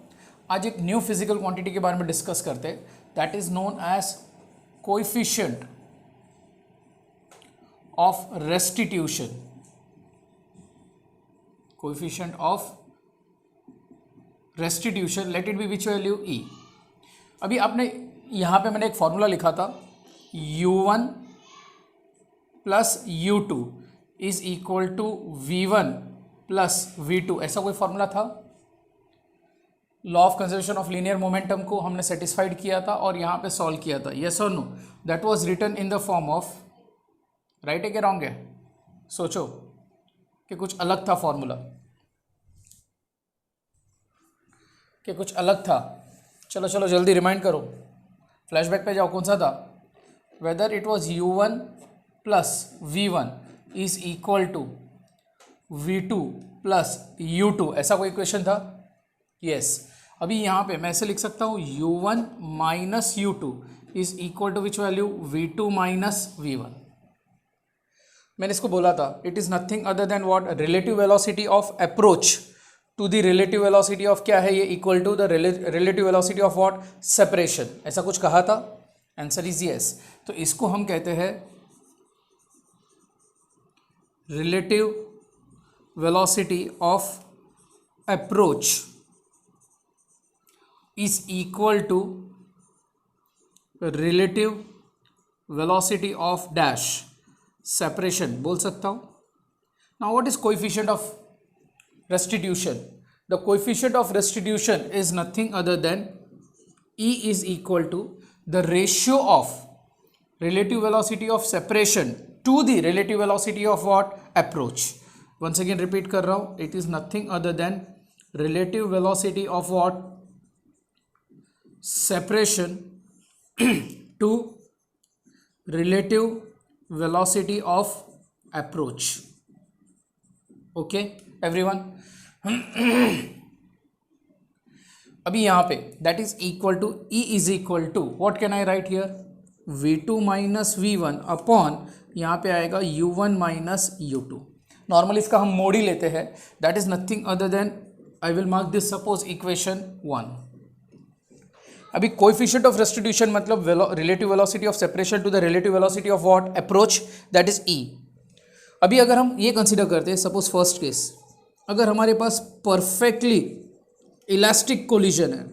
[SPEAKER 1] आज एक न्यू फिजिकल क्वांटिटी के बारे में डिस्कस करते हैं that is known as coefficient of restitution. Coefficient of restitution, let it be which value? E. अभी आपने यहाँ पे मैंने एक फॉर्मूला लिखा था U1 plus U2 is equal to V1 plus V2. ऐसा कोई फॉर्मूला था? Law of conservation of linear momentum को हमने सेटिस्फाइड किया था और यहाँ पे सॉल्व किया था, यस और no? That was written in the form of, right है कि रॉन्ग है? सोचो कि कुछ अलग था फॉर्मूला, कि कुछ अलग था. चलो चलो जल्दी रिमाइंड करो, फ्लैशबैक पे जाओ. कौन सा था? Whether it was U1 plus V1 is equal to V2 plus U2. ऐसा कोई इक्वेशन था? यस. अभी यहाँ पे मैं ऐसे लिख सकता हूँ U1 minus U2 is equal to which value? V2 minus V1. मैंने इसको बोला था it is nothing other than what? Relative velocity of approach to the relative velocity of क्या है ये? Equal to the relative velocity of what? Separation. ऐसा कुछ कहा था? Answer is yes. तो इसको हम कहते हैं relative velocity of approach is equal to relative velocity of dash separation बोल सकता हूँ. Now what is coefficient of restitution? The coefficient of restitution is nothing other than E is equal to the ratio of relative velocity of separation to the relative velocity of what? Approach. Once again repeat कर रहा हूँ, it is nothing other than relative velocity of what? Separation to relative velocity of approach. Okay everyone? अभी यहाँ पे that is equal to E is equal to what can I write here? V2 minus V1 upon यहाँ पे आएगा U1 minus U2. Normally इसका हम mode ही लेते हैं. that is nothing other than I will mark this suppose equation 1. अभी coefficient of restitution मतलब relative velocity of separation to the relative velocity of what? Approach, that is E. अभी अगर हम ये कंसीडर करते हैं सपोज फर्स्ट केस, अगर हमारे पास परफेक्टली इलास्टिक कोलिजन है,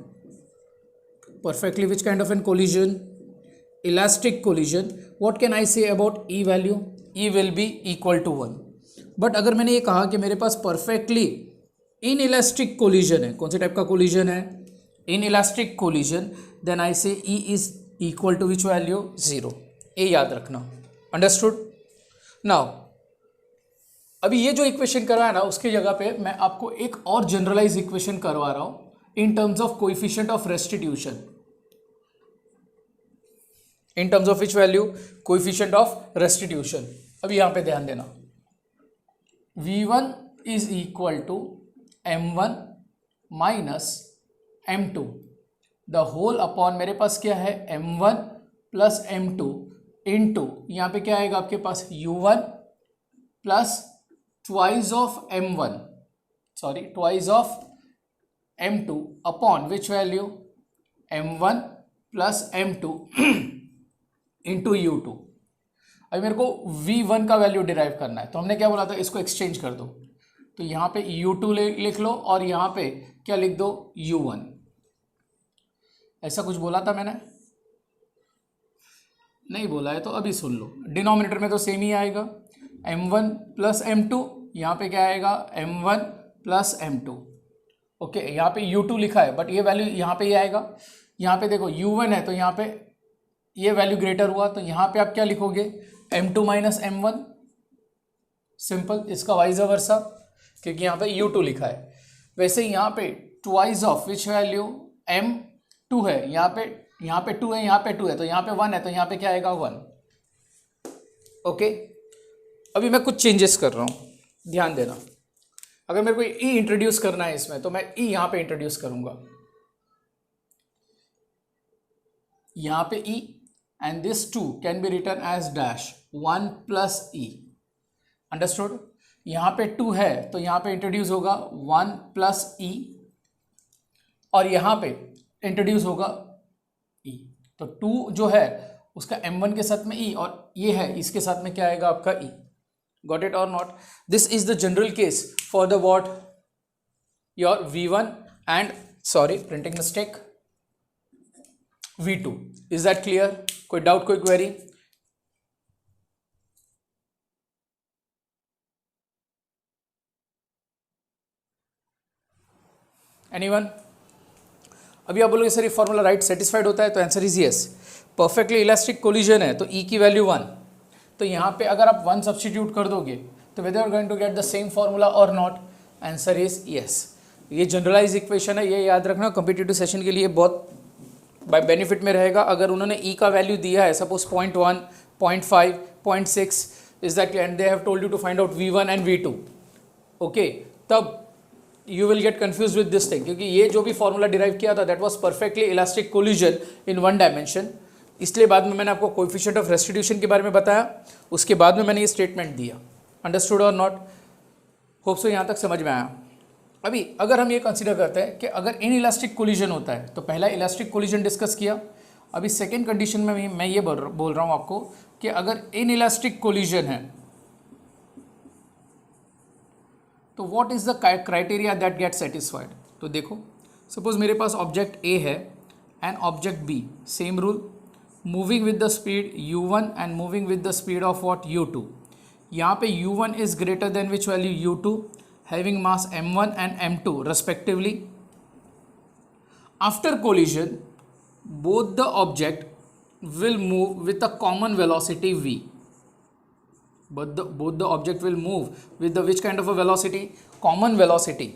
[SPEAKER 1] perfectly which kind of an collision? Elastic collision. What can I say about E value? E will be equal to 1. But अगर मैंने ये कहा कि मेरे पास परफेक्टली इन इलास्टिक कोलिजन है, कौन से टाइप का कोलिजन है? Inelastic collision, then I say E is equal to which value? 0. ये याद रखना. अंडरस्टूड? नाउ अभी ये जो इक्वेशन करवाया ना उसकी जगह पे मैं आपको एक और जनरलाइज इक्वेशन करवा रहा हूं in terms of coefficient of restitution. In terms of which value? Coefficient of restitution. अभी यहां पे ध्यान देना, V1 is equal to M1 minus M2 the whole upon मेरे पास क्या है? M1 प्लस M2 इंटू यहाँ पे क्या आएगा आपके पास? U1 plus twice of M1, sorry twice of M2 upon which value? M1 plus M2 into U2. अभी मेरे को V1 का वैल्यू डिराइव करना है, तो हमने क्या बोला था? इसको एक्सचेंज कर दो. तो यहाँ पे U2 लिख लो और यहाँ पे क्या लिख दो, U1। ऐसा कुछ बोला था मैंने? नहीं बोला है तो अभी सुन लो। डिनोमिनेटर में तो सेम ही आएगा, M1 प्लस M2, यहाँ पे क्या आएगा, M1 प्लस M2। ओके, यहाँ पे U2 लिखा है बट ये वैल्यू यहाँ पे ही आएगा। यहाँ पे देखो U1 है तो यहाँ पे ये वैल्यू ग्रेटर हुआ, तो यहाँ पे आप क्या लिखोगे, M2 माइनस M1, सिंपल। इसका वाइज वर्सा, क्योंकि यहाँ पे U2 लिखा है। वैसे ही यहाँ पे twice of which value, M2 है, यहाँ पे 2 है, यहाँ पे 2 है, तो यहाँ पे 1 है, तो यहाँ पे क्या आएगा, 1। ओके, अभी मैं कुछ चेंजेस कर रहा हूँ, ध्यान देना। अगर मेरे को ई इंट्रोड्यूस करना है इसमें, तो मैं ई यहाँ पे इंट्रोड्यूस करूंगा, यहाँ पे e, and this 2 can be written as dash 1 plus e, understood. यहाँ पे 2 है तो यहाँ पे इंट्रोड्यूस होगा 1 प्लस ई, और यहाँ पे इंट्रोड्यूस होगा ई। तो 2 जो है उसका M1 के साथ में ई, और ये है इसके साथ में क्या आएगा आपका ई। गॉट इट और not? This is the general case for the what, your V1 and, sorry printing mistake, V2। Is that clear? कोई डाउट, कोई क्वेरी? एनीवन? अभी आप बोलोगे सर ये फॉर्मूला राइट सेटिस्फाइड होता है, तो answer is yes. Perfectly elastic collision है तो ई की वैल्यू 1, तो यहाँ पे अगर आप 1 सब्सटीट्यूट कर दोगे तो whether you are going to get the same formula और नॉट, आंसर इज यस। ये जनरलाइज इक्वेशन है, ये याद रखना, कॉम्पिटिटिव सेशन के लिए बहुत बाय बेनिफिट में रहेगा। अगर उन्होंने ई का वैल्यू दिया है suppose 0.1, 0.5, 0.6, is that, and they have told you to find out V1 and V2, okay, तब you will get confused with this thing, क्योंकि ये जो भी फॉर्मूला डिराइव किया था that was perfectly elastic collision in 1 dimension. इसलिए बाद में मैंने आपको कोएफिशिएंट ऑफ रेस्टिट्यूशन के बारे में बताया, उसके बाद में मैंने ये स्टेटमेंट दिया। अंडरस्टूड और नॉट? होप सो यहाँ तक समझ में आया। अभी अगर हम ये कंसीडर करते हैं कि अगर इन इलास्टिक कोलिजन होता है, तो पहला इलास्टिक कोलिजन डिस्कस किया। अभी सेकेंड कंडीशन में मैं ये बोल रहा हूँ आपको कि अगर इन इलास्टिक कोलिजन है तो what is the criteria that get satisfied. तो देखो, सपोज मेरे पास ऑब्जेक्ट ए है and object B, same rule, moving with the speed u1 and moving with the speed of what, u2। यहाँ पे u1 is greater than which value, u2, having mass m1 and m2 respectively. After collision, both the object will move with a common velocity v. But both the object will move with the which kind of a velocity, common velocity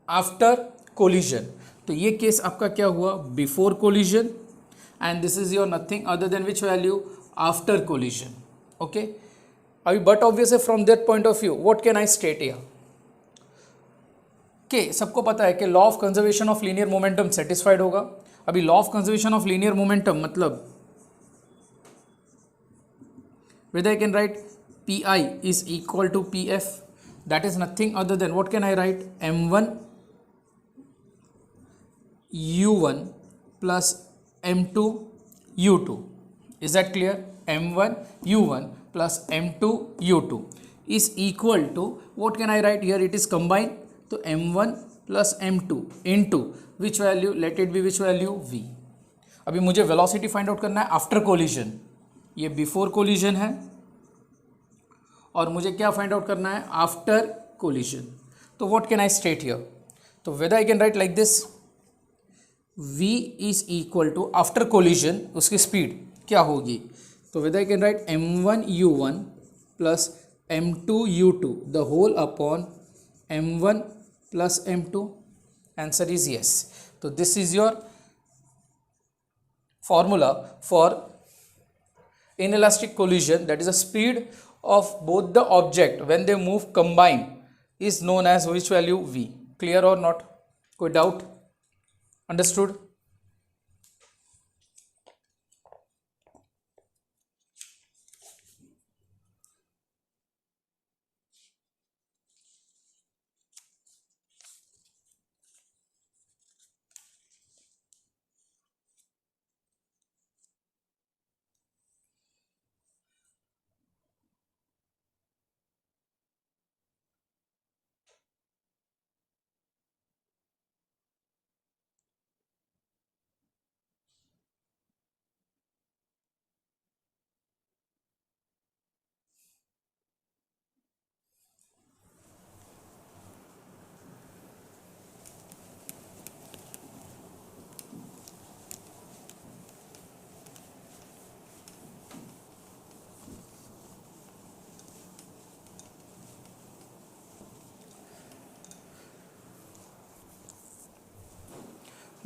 [SPEAKER 1] after collision. तो ये case आपका क्या हुआ, before collision, and this is your nothing other than which value, after collision. Okay, अभी but obvious है from that point of view what can I state here, के सबको पता है कि law of conservation of linear momentum satisfied होगा। अभी law of conservation of linear momentum मतलब whether I can write Pi is equal to Pf, that is nothing other than, what can I write, m1 u1 plus m2 u2. Is that clear? m1 u1 plus m2 u2 is equal to, what can I write here, it is combined, तो m1 plus m2 into which value, let it be which value, v। अभी मुझे velocity find out करना है after collision, ये before collision है, और मुझे क्या फाइंड आउट करना है, आफ्टर कोलिजन। तो what can I state here, तो whether I can write like this, v is equal to after collision, उसकी स्पीड क्या होगी, तो whether I can write m1 u1 plus m2 u2 the whole upon m1 plus m2, answer is yes. तो this is your formula for inelastic collision, that is the speed of both the object when they move combined is known as which value, v। clear or not? कोई doubt? understood?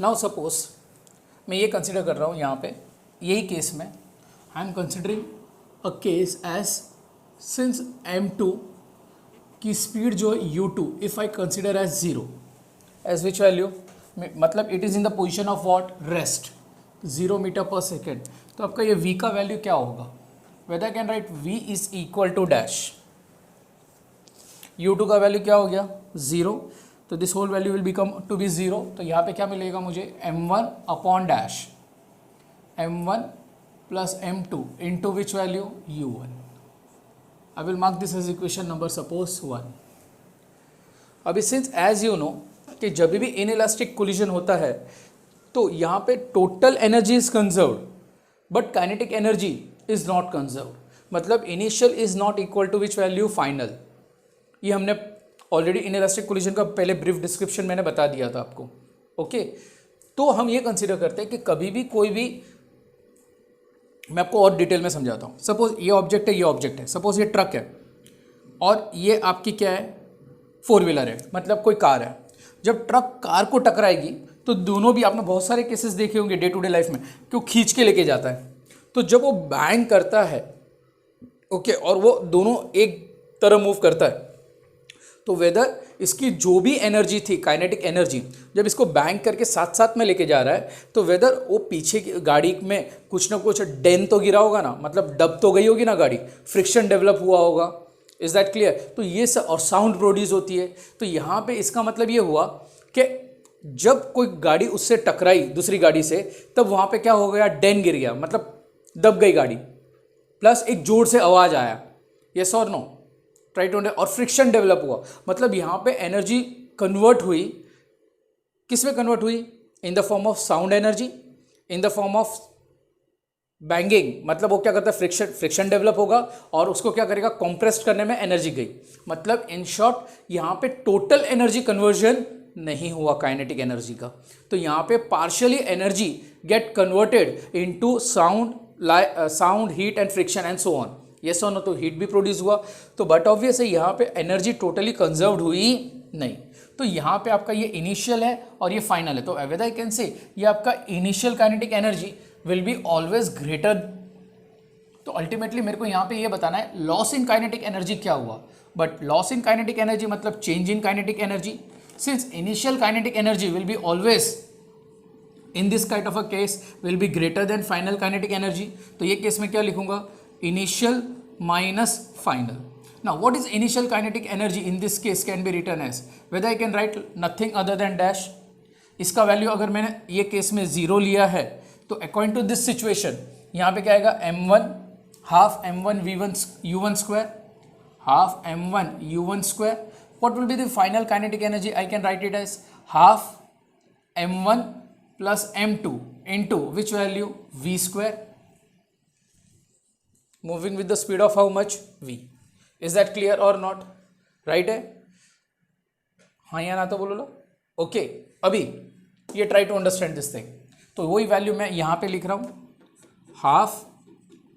[SPEAKER 1] Now suppose मैं ये consider कर रहा हूँ यहाँ पे, यही केस में I am considering a case as since m2 की स्पीड जो है u2 if I consider as 0 as which value, मतलब it is in the position of what, rest, 0 metre पर सेकेंड। तो आपका ये v का वैल्यू क्या होगा, whether can write v is equal to dash, u2 का वैल्यू क्या हो गया 0, तो this whole value will become to be 0। तो यहाँ पे क्या मिलेगा मुझे, m1 upon dash m1 plus m2 into which value u1। I will mark this as equation number suppose 1। अभी सिंस एज यू नो कि जब भी इनइलास्टिक कोलिजन होता है तो यहाँ पे total energy is conserved but kinetic energy is not conserved, मतलब initial is not equal to which value final. ये हमने ऑलरेडी इनइलास्टिक कोलिजन का पहले ब्रीफ डिस्क्रिप्शन मैंने बता दिया था आपको। ओके, तो हम ये कंसीडर करते हैं कि कभी भी कोई भी, मैं आपको और डिटेल में समझाता हूँ। सपोज ये ऑब्जेक्ट है, ये ऑब्जेक्ट है, सपोज ये ट्रक है और ये आपकी क्या है, 4 व्हीलर है, मतलब कोई कार है। जब ट्रक कार को टकराएगी तो दोनों भी, आपने बहुत सारे केसेस देखे होंगे डे टू डे लाइफ में कि वो खींच के लेके जाता है। तो जब वो बैंग करता है, ओके, और वो दोनों एक तरह मूव करता है, तो वेदर इसकी जो भी एनर्जी थी, काइनेटिक एनर्जी, जब इसको बैंग करके साथ साथ में लेके जा रहा है, तो वेदर वो पीछे की गाड़ी में कुछ ना कुछ डेन तो गिरा होगा ना, मतलब दब तो गई होगी ना गाड़ी, फ्रिक्शन डेवलप हुआ होगा। Is that clear? तो ये और साउंड प्रोड्यूस होती है। तो यहाँ पे इसका मतलब ये हुआ कि जब कोई गाड़ी उससे टकराई दूसरी गाड़ी से, तब वहाँ पे क्या हो गया, डेन गिर गया, मतलब दब गई गाड़ी, प्लस एक जोर से आवाज़ आया, यस और नो, ट्राई टू, और फ्रिक्शन डेवलप हुआ। मतलब यहाँ पे एनर्जी कन्वर्ट हुई, किस में कन्वर्ट हुई, इन the form of sound energy, in the form of banging, मतलब वो क्या करता है, फ्रिक्शन डेवलप होगा और उसको क्या करेगा, कॉम्प्रेस्ड करने में एनर्जी गई। मतलब इन शॉर्ट यहाँ पे टोटल एनर्जी कन्वर्जन नहीं हुआ काइनेटिक एनर्जी का। तो यहाँ पे partially energy get converted into sound, heat and friction and so on, yes और नो। तो हीट भी प्रोड्यूस हुआ, तो बट ऑब्वियस है यहाँ पे एनर्जी टोटली कंजर्व्ड हुई नहीं। तो यहाँ पे आपका ये इनिशियल है और ये फाइनल है। तो वेदर आई कैन से ये आपका initial kinetic energy will be always greater. तो अल्टीमेटली मेरे को यहाँ पे ये बताना है लॉस इन काइनेटिक एनर्जी क्या हुआ, but loss in kinetic energy मतलब change in kinetic energy. Since initial kinetic energy will be always in this kind of a case will be greater than final kinetic energy. तो ये case में क्या लिखूंगा, initial minus final. Now what is initial kinetic energy in this case can be written as, whether I can write nothing other than dash। इसका value अगर मैंने ये case में 0 लिया है तो अकॉर्डिंग टू दिस सिचुएशन यहाँ पे क्या आएगा, m1 half m1 v1 u1 square half m1 u1 square. what will be the final kinetic energy, I can write it as half m1 plus m2 into which value, v square, moving with the speed of how much, v। Is that clear और not, right है, हाँ या ना तो बोलो लो। Okay, अभी ये try to understand this thing. तो वही वैल्यू मैं यहाँ पे लिख रहा हूँ, half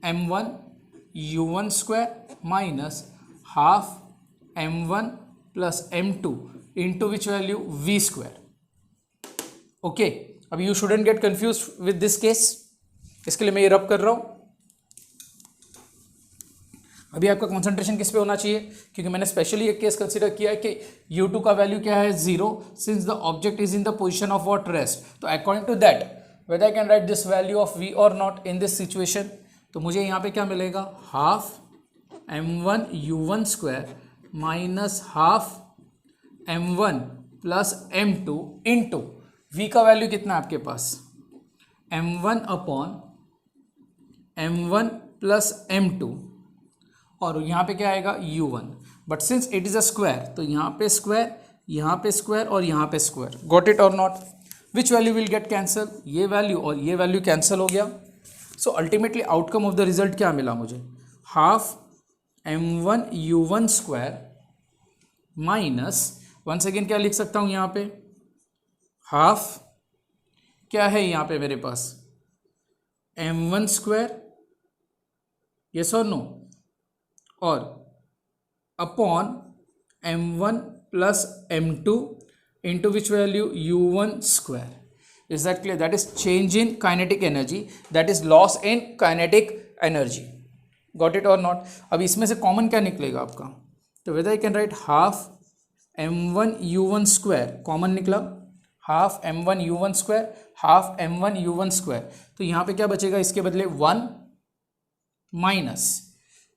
[SPEAKER 1] m1 u1 square minus half m1 plus m2 into which value, v square. Okay, अभी you shouldn't get confuse with this case, इसके लिए मैं ये रब कर रहा हूँ। अभी आपका कंसंट्रेशन किस पे होना चाहिए, क्योंकि मैंने स्पेशली एक केस कंसीडर किया है कि u2 का वैल्यू क्या है, 0, since the object is in the position of what, rest. तो according to that whether I can write this value of v और नॉट इन दिस सिचुएशन। तो मुझे यहाँ पे क्या मिलेगा, half m1 u1 square minus half m1 plus m2 into v का value कितना है आपके पास, m1 upon m1 plus m2, और यहाँ पे क्या आएगा u1। But since it is a square तो यहाँ पे स्क्वायर, यहाँ पे स्क्वायर और यहाँ पे स्क्वायर। गॉट इट और not? Which value will get cancel, ये वैल्यू और ये वैल्यू कैंसिल हो गया। So ultimately outcome of the result क्या मिला मुझे, half m1 u1 square minus, once again क्या लिख सकता हूँ यहाँ पे, हाफ क्या है यहाँ पे मेरे पास, m1 स्क्वायर, यस और नो, और upon m1 plus m2 into which value u1 square. Is that clear? That is change in kinetic energy, that is loss in kinetic energy. Got it or not? अब इसमें से common क्या निकलेगा आपका, तो whether I can write half m1 u1 square, common निकला half m1 u1 square, half m1 u1 square, तो यहाँ पे क्या बचेगा इसके बदले 1 माइनस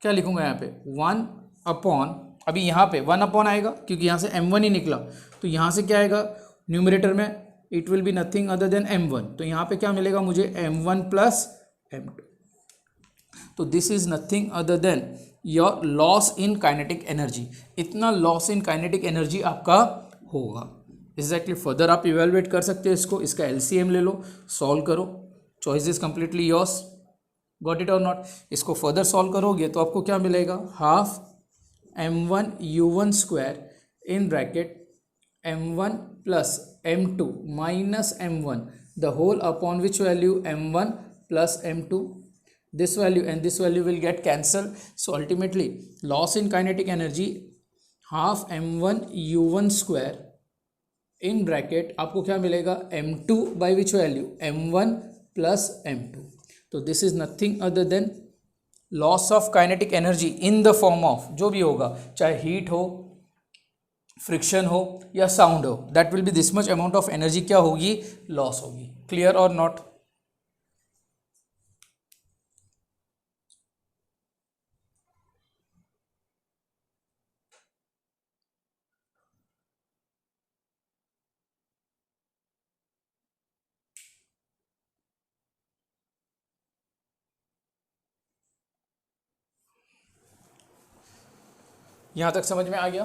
[SPEAKER 1] क्या लिखूंगा यहाँ पे 1 अपॉन, अभी यहाँ पे 1 अपॉन आएगा क्योंकि यहाँ से m1 ही निकला, तो यहाँ से क्या आएगा न्यूमरेटर में, it will be nothing other then m1, तो यहाँ पे क्या मिलेगा मुझे m1 प्लस m2, तो this is nothing other then your loss in kinetic energy, इतना लॉस इन काइनेटिक एनर्जी आपका होगा। एग्जैक्टली फर्दर आप इवेलुएट कर सकते हो इसको, इसका एलसीएम ले लो, सॉल्व करो, choice is completely yours. Got it और नॉट? इसको फर्दर सॉल्व करोगे तो आपको क्या मिलेगा, half m1 u1 square in bracket m1 plus m2 minus m1 the whole upon which value m1 plus m2, this value and this value will get cancelled, so ultimately loss in kinetic energy half m1 u1 square in bracket आपको क्या मिलेगा m2 by which value m1 plus m2, तो this is nothing other than loss of kinetic energy in the form of जो भी होगा, चाहे heat हो, friction हो या साउंड हो, that will be this much amount of energy क्या होगी, लॉस होगी। क्लियर और नॉट? यहाँ तक समझ में आ गया?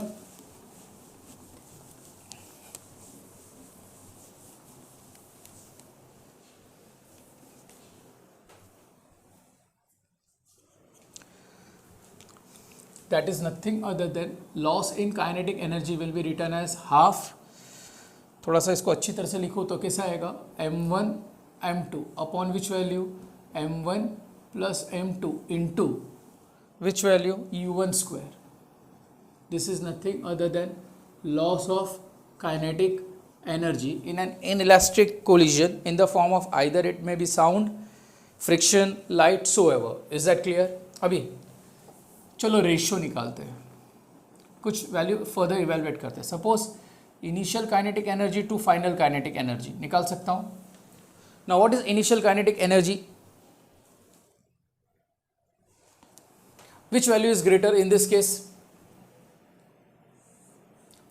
[SPEAKER 1] That is nothing other than loss in kinetic energy will be written as half, थोड़ा सा इसको अच्छी तरह से लिखो तो कैसा आएगा, m1 m2 upon which value m1 plus m2 into which value u1 square, this is nothing other than loss of kinetic energy in an inelastic collision in the form of either it may be sound, friction, light, so ever. Is that clear? अभी चलो ratio निकालते हैं, कुछ value further evaluate करते हैं। Suppose initial kinetic energy to final kinetic energy निकाल सकता हूँ। Now what is initial kinetic energy, which value is greater in this case,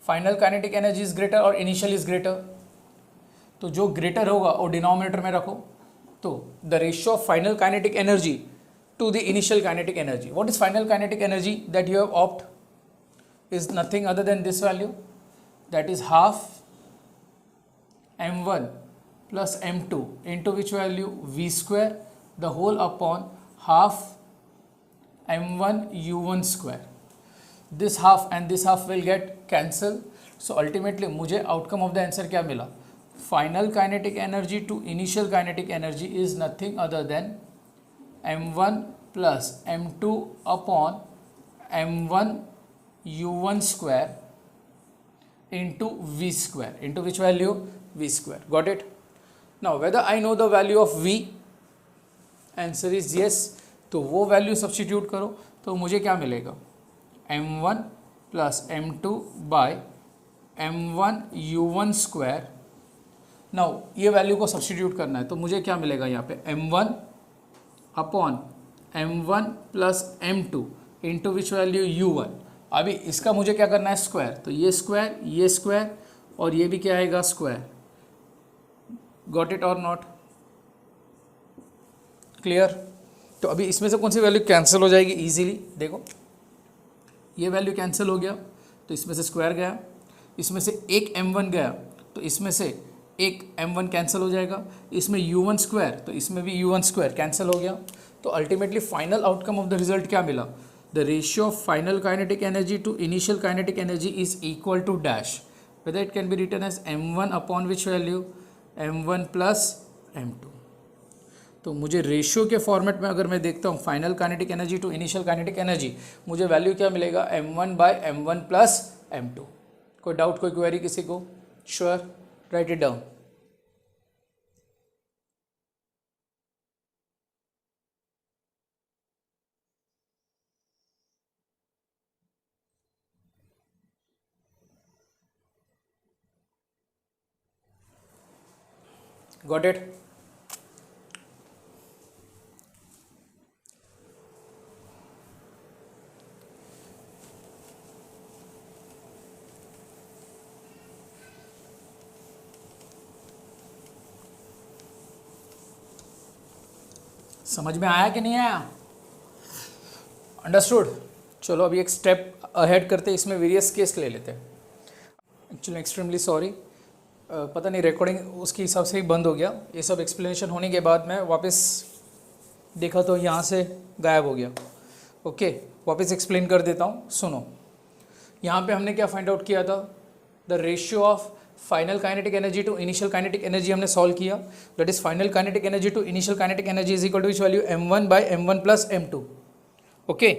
[SPEAKER 1] final kinetic energy is greater और इनिशियल इज ग्रेटर, तो जो greater होगा वो डिनोमिनेटर में रखो, तो the ratio of final kinetic energy to the initial kinetic energy. What is final kinetic energy that you have opt? Is nothing other than this value, that is half m1 plus m2 into which value v square the whole upon half m1 u1 square. This half and this half will get cancelled, so ultimately मुझे outcome of the answer क्या मिला, final kinetic energy to initial kinetic energy is nothing other than m1 plus m2 upon m1 u1 square into v square, into which value, v square. Got it? Now whether I know the value of v, answer is yes, तो वो value substitute करो तो मुझे क्या मिलेगा, m1 plus m2 by m1 u1 square। Now ये value को substitute करना है तो मुझे क्या मिलेगा यहाँ पे m1 upon m1 plus m2 into which value u1। अभी इसका मुझे क्या करना है, स्क्वायर, तो ये स्क्वायर और ये भी क्या आएगा, स्क्वायर। गॉट इट और नॉट? क्लियर? तो अभी इसमें से कौन सी वैल्यू कैंसिल हो जाएगी इजीली, देखो ये वैल्यू कैंसिल हो गया तो इसमें से स्क्वायर गया, इसमें से एक m1 गया तो इसमें से एक m1 कैंसिल हो जाएगा, इसमें u1 स्क्वायर तो इसमें भी u1 स्क्वायर कैंसिल हो गया, तो ultimately final outcome of the result क्या मिला, the ratio of final kinetic energy to initial kinetic energy is equal to dash, whether it can be written as m1 upon which value m1 plus m2। तो मुझे ratio के format में अगर मैं देखता हूँ final kinetic energy to initial kinetic energy, मुझे value क्या मिलेगा, m1 bye m1 plus m2। कोई डाउट, कोई क्वेरी किसी को? Sure, right it down. Got it? समझ में आया कि नहीं आया? अंडरस्टूड? चलो अभी एक स्टेप अहेड करते, इसमें वेरियस केस ले लेते हैं. एक्चुअली एक्सट्रीमली सॉरी, पता नहीं रिकॉर्डिंग उसके हिसाब से ही बंद हो गया. ये सब एक्सप्लेनेशन होने के बाद मैं वापस देखा तो यहाँ से गायब हो गया. ओके, वापस एक्सप्लेन कर देता हूँ, सुनो. यहाँ पे हमने क्या फाइंड आउट किया था? The ratio of final kinetic energy to initial kinetic energy हमने सॉल्व किया. That is final kinetic energy to initial kinetic energy is equal to which value m1 by m1 plus m2. Okay,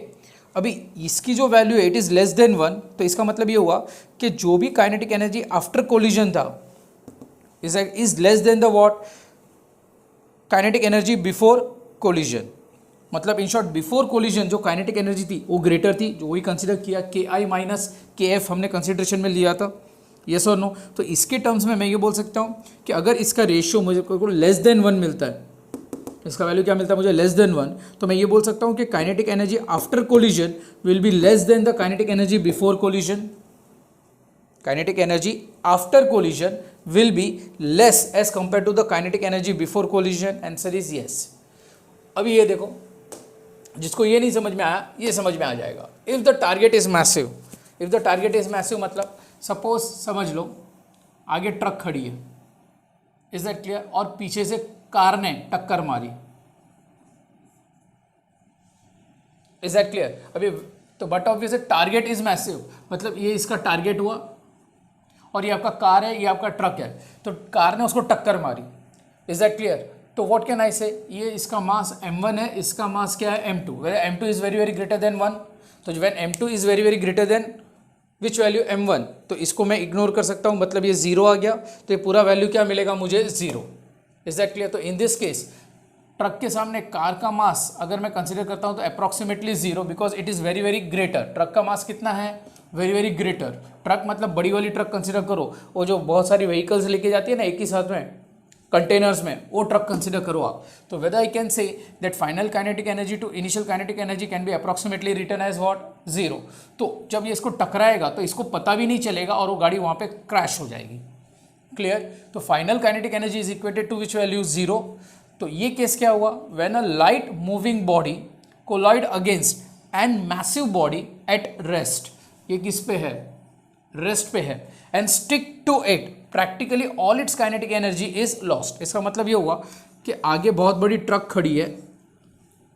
[SPEAKER 1] अभी इसकी जो value है it is less than 1, तो इसका मतलब ये हुआ कि जो भी काइनेटिक एनर्जी आफ्टर कोलिजन था is less than the what kinetic energy before collision. मतलब इन शॉर्ट बिफोर कोलिजन जो काइनेटिक एनर्जी थी वो ग्रेटर थी, जो वही कंसिडर किया के आई माइनस के एफ हमने कंसिडरेशन में लिया था. यस और नो? तो इसके टर्म्स में मैं ये बोल सकता हूँ कि अगर इसका रेशियो मुझे को लेस देन 1 मिलता है, इसका वैल्यू क्या मिलता है मुझे? लेस देन 1, तो मैं ये बोल सकता हूँ कि kinetic energy after collision will be less than the kinetic energy before collision. Kinetic energy after collision will be less as compare to the kinetic energy before collision. Answer is yes. अभी ये देखो, जिसको ये नहीं समझ में आया ये समझ में आ जाएगा. If the target is massive, if the target is massive मतलब सपोज समझ लो आगे ट्रक खड़ी है, इज दैट क्लियर, और पीछे से कार ने टक्कर मारी. Is that clear? अभी तो but obviously target is massive, मतलब ये इसका टारगेट हुआ और ये आपका कार है, ये आपका ट्रक है, तो कार ने उसको टक्कर मारी. Is that clear? तो व्हाट कैन आई से, ये इसका मास m1 है, इसका मास क्या है m2. Where m2 is very very greater than 1, तो when m2 is very very greater than which value m1, तो इसको मैं इग्नोर कर सकता हूँ, मतलब ये 0 आ गया, तो ये पूरा वैल्यू क्या मिलेगा मुझे? 0. Is that clear? तो इन दिस केस ट्रक के सामने कार का मास अगर मैं कंसिडर करता हूँ तो approximately 0, because it is very very greater. Truck का मास कितना है? Very very greater. ट्रक मतलब बड़ी वाली ट्रक कंसिडर करो, वो जो बहुत सारी व्हीकल्स लेके जाती है ना एक ही साथ में कंटेनर्स में, वो ट्रक कंसिडर करो आप. तो whether I can say that final kinetic energy to initial kinetic energy can be approximately return as what? 0. तो जब ये इसको टकराएगा तो इसको पता भी नहीं चलेगा और वो गाड़ी वहाँ पे क्रैश हो जाएगी. क्लियर? तो final kinetic energy is equated to which value? 0. तो ये केस क्या हुआ? When a light moving body collide against and massive body at rest, ये किस पे है? रेस्ट पे है, and stick to it, practically all its kinetic energy is lost. इसका मतलब ये हुआ कि आगे बहुत बड़ी ट्रक खड़ी है,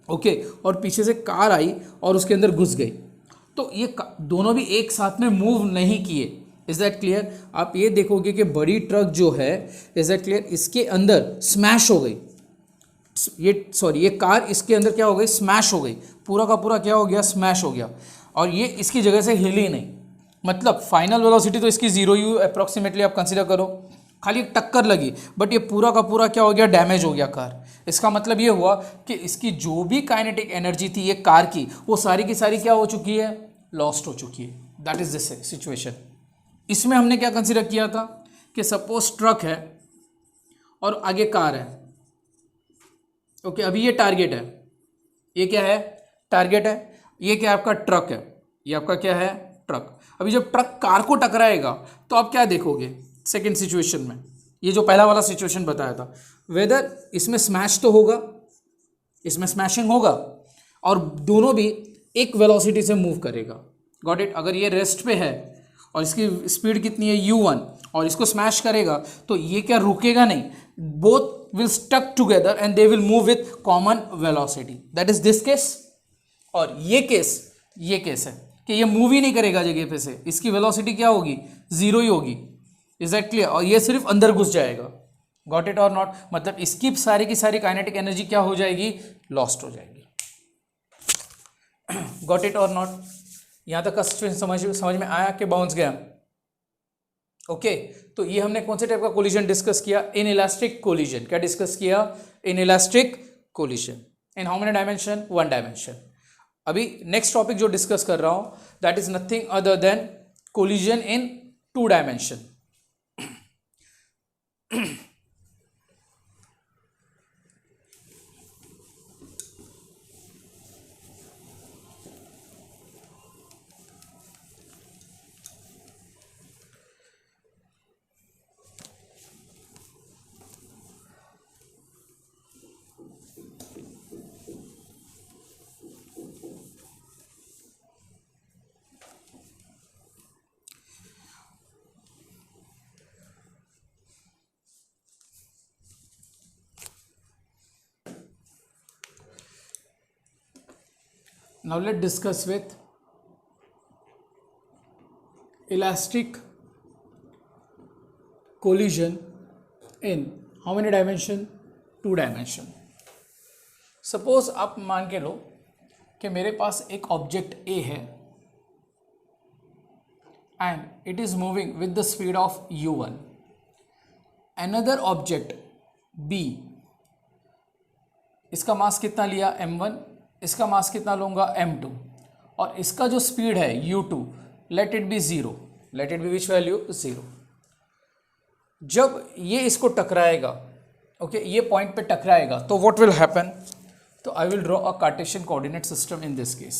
[SPEAKER 1] ओके, और पीछे से कार आई और उसके अंदर घुस गई, तो ये दोनों भी एक साथ में मूव नहीं किए. Is that clear? आप ये देखोगे कि बड़ी ट्रक जो है, इज दैट क्लियर, इसके अंदर स्मैश हो गई, ये कार इसके अंदर क्या हो गई? स्मैश हो गई, पूरा का पूरा क्या हो गया? स्मैश हो गया, और ये इसकी जगह से हिली नहीं. मतलब फाइनल वेलोसिटी तो इसकी 0 यू अप्रॉक्सीमेटली आप कंसीडर करो, खाली एक टक्कर लगी, बट ये पूरा का पूरा क्या हो गया? डैमेज हो गया कार. इसका मतलब ये हुआ कि इसकी जो भी काइनेटिक एनर्जी थी ये कार की, वो सारी की सारी क्या हो चुकी है? लॉस्ट हो चुकी है. That is this situation. इसमें हमने क्या कंसीडर किया था कि सपोज ट्रक है और आगे कार है, ओके, अभी ये टारगेट है, ये क्या है? टारगेट है. ये क्या आपका? ट्रक है. ये आपका क्या है? ट्रक. अभी जब ट्रक कार को टकराएगा तो आप क्या देखोगे सेकेंड सिचुएशन में? ये जो पहला वाला सिचुएशन बताया था, वेदर इसमें स्मैश तो होगा, इसमें स्मैशिंग होगा, और दोनों भी एक वेलोसिटी से मूव करेगा. Got it? अगर ये रेस्ट पे है और इसकी स्पीड कितनी है? u1, और इसको स्मैश करेगा तो ये क्या रुकेगा नहीं, both will stuck together and they will move with common velocity. That is this case. और ये केस है कि ये मूव ही नहीं करेगा जगह पे से, इसकी वेलोसिटी क्या होगी? 0 ही होगी. Is that clear? और ये सिर्फ अंदर घुस जाएगा. गॉट इट और नॉट? मतलब इसकी सारी की सारी काइनेटिक एनर्जी क्या हो जाएगी? लॉस्ट हो जाएगी. गॉट इट और नॉट? यहाँ तक का सिचुएशन समझ में आया कि बाउंस गया? ओके, तो ये हमने कौन से टाइप का कोलिजन डिस्कस किया? In elastic collision. क्या डिस्कस किया? In elastic collision. In how many dimension? 1 dimension. अभी नेक्स्ट टॉपिक जो डिस्कस कर रहा हूं that is nothing other then collision in 2 dimension. Now let discuss with elastic collision in how many dimension? 2 dimension. Suppose आप मान के लो कि मेरे पास एक ऑब्जेक्ट A है and it is moving with the speed of u1. Another object B, इसका मास कितना लिया m1, इसका मास कितना लूँगा m2, और इसका जो स्पीड है u2, late it B 0, late it be which value 0. जब ये इसको टकराएगा, ओके, ये पॉइंट पे टकराएगा, तो व्हाट विल हैपन? तो I will draw a Cartesian coordinate system in this case.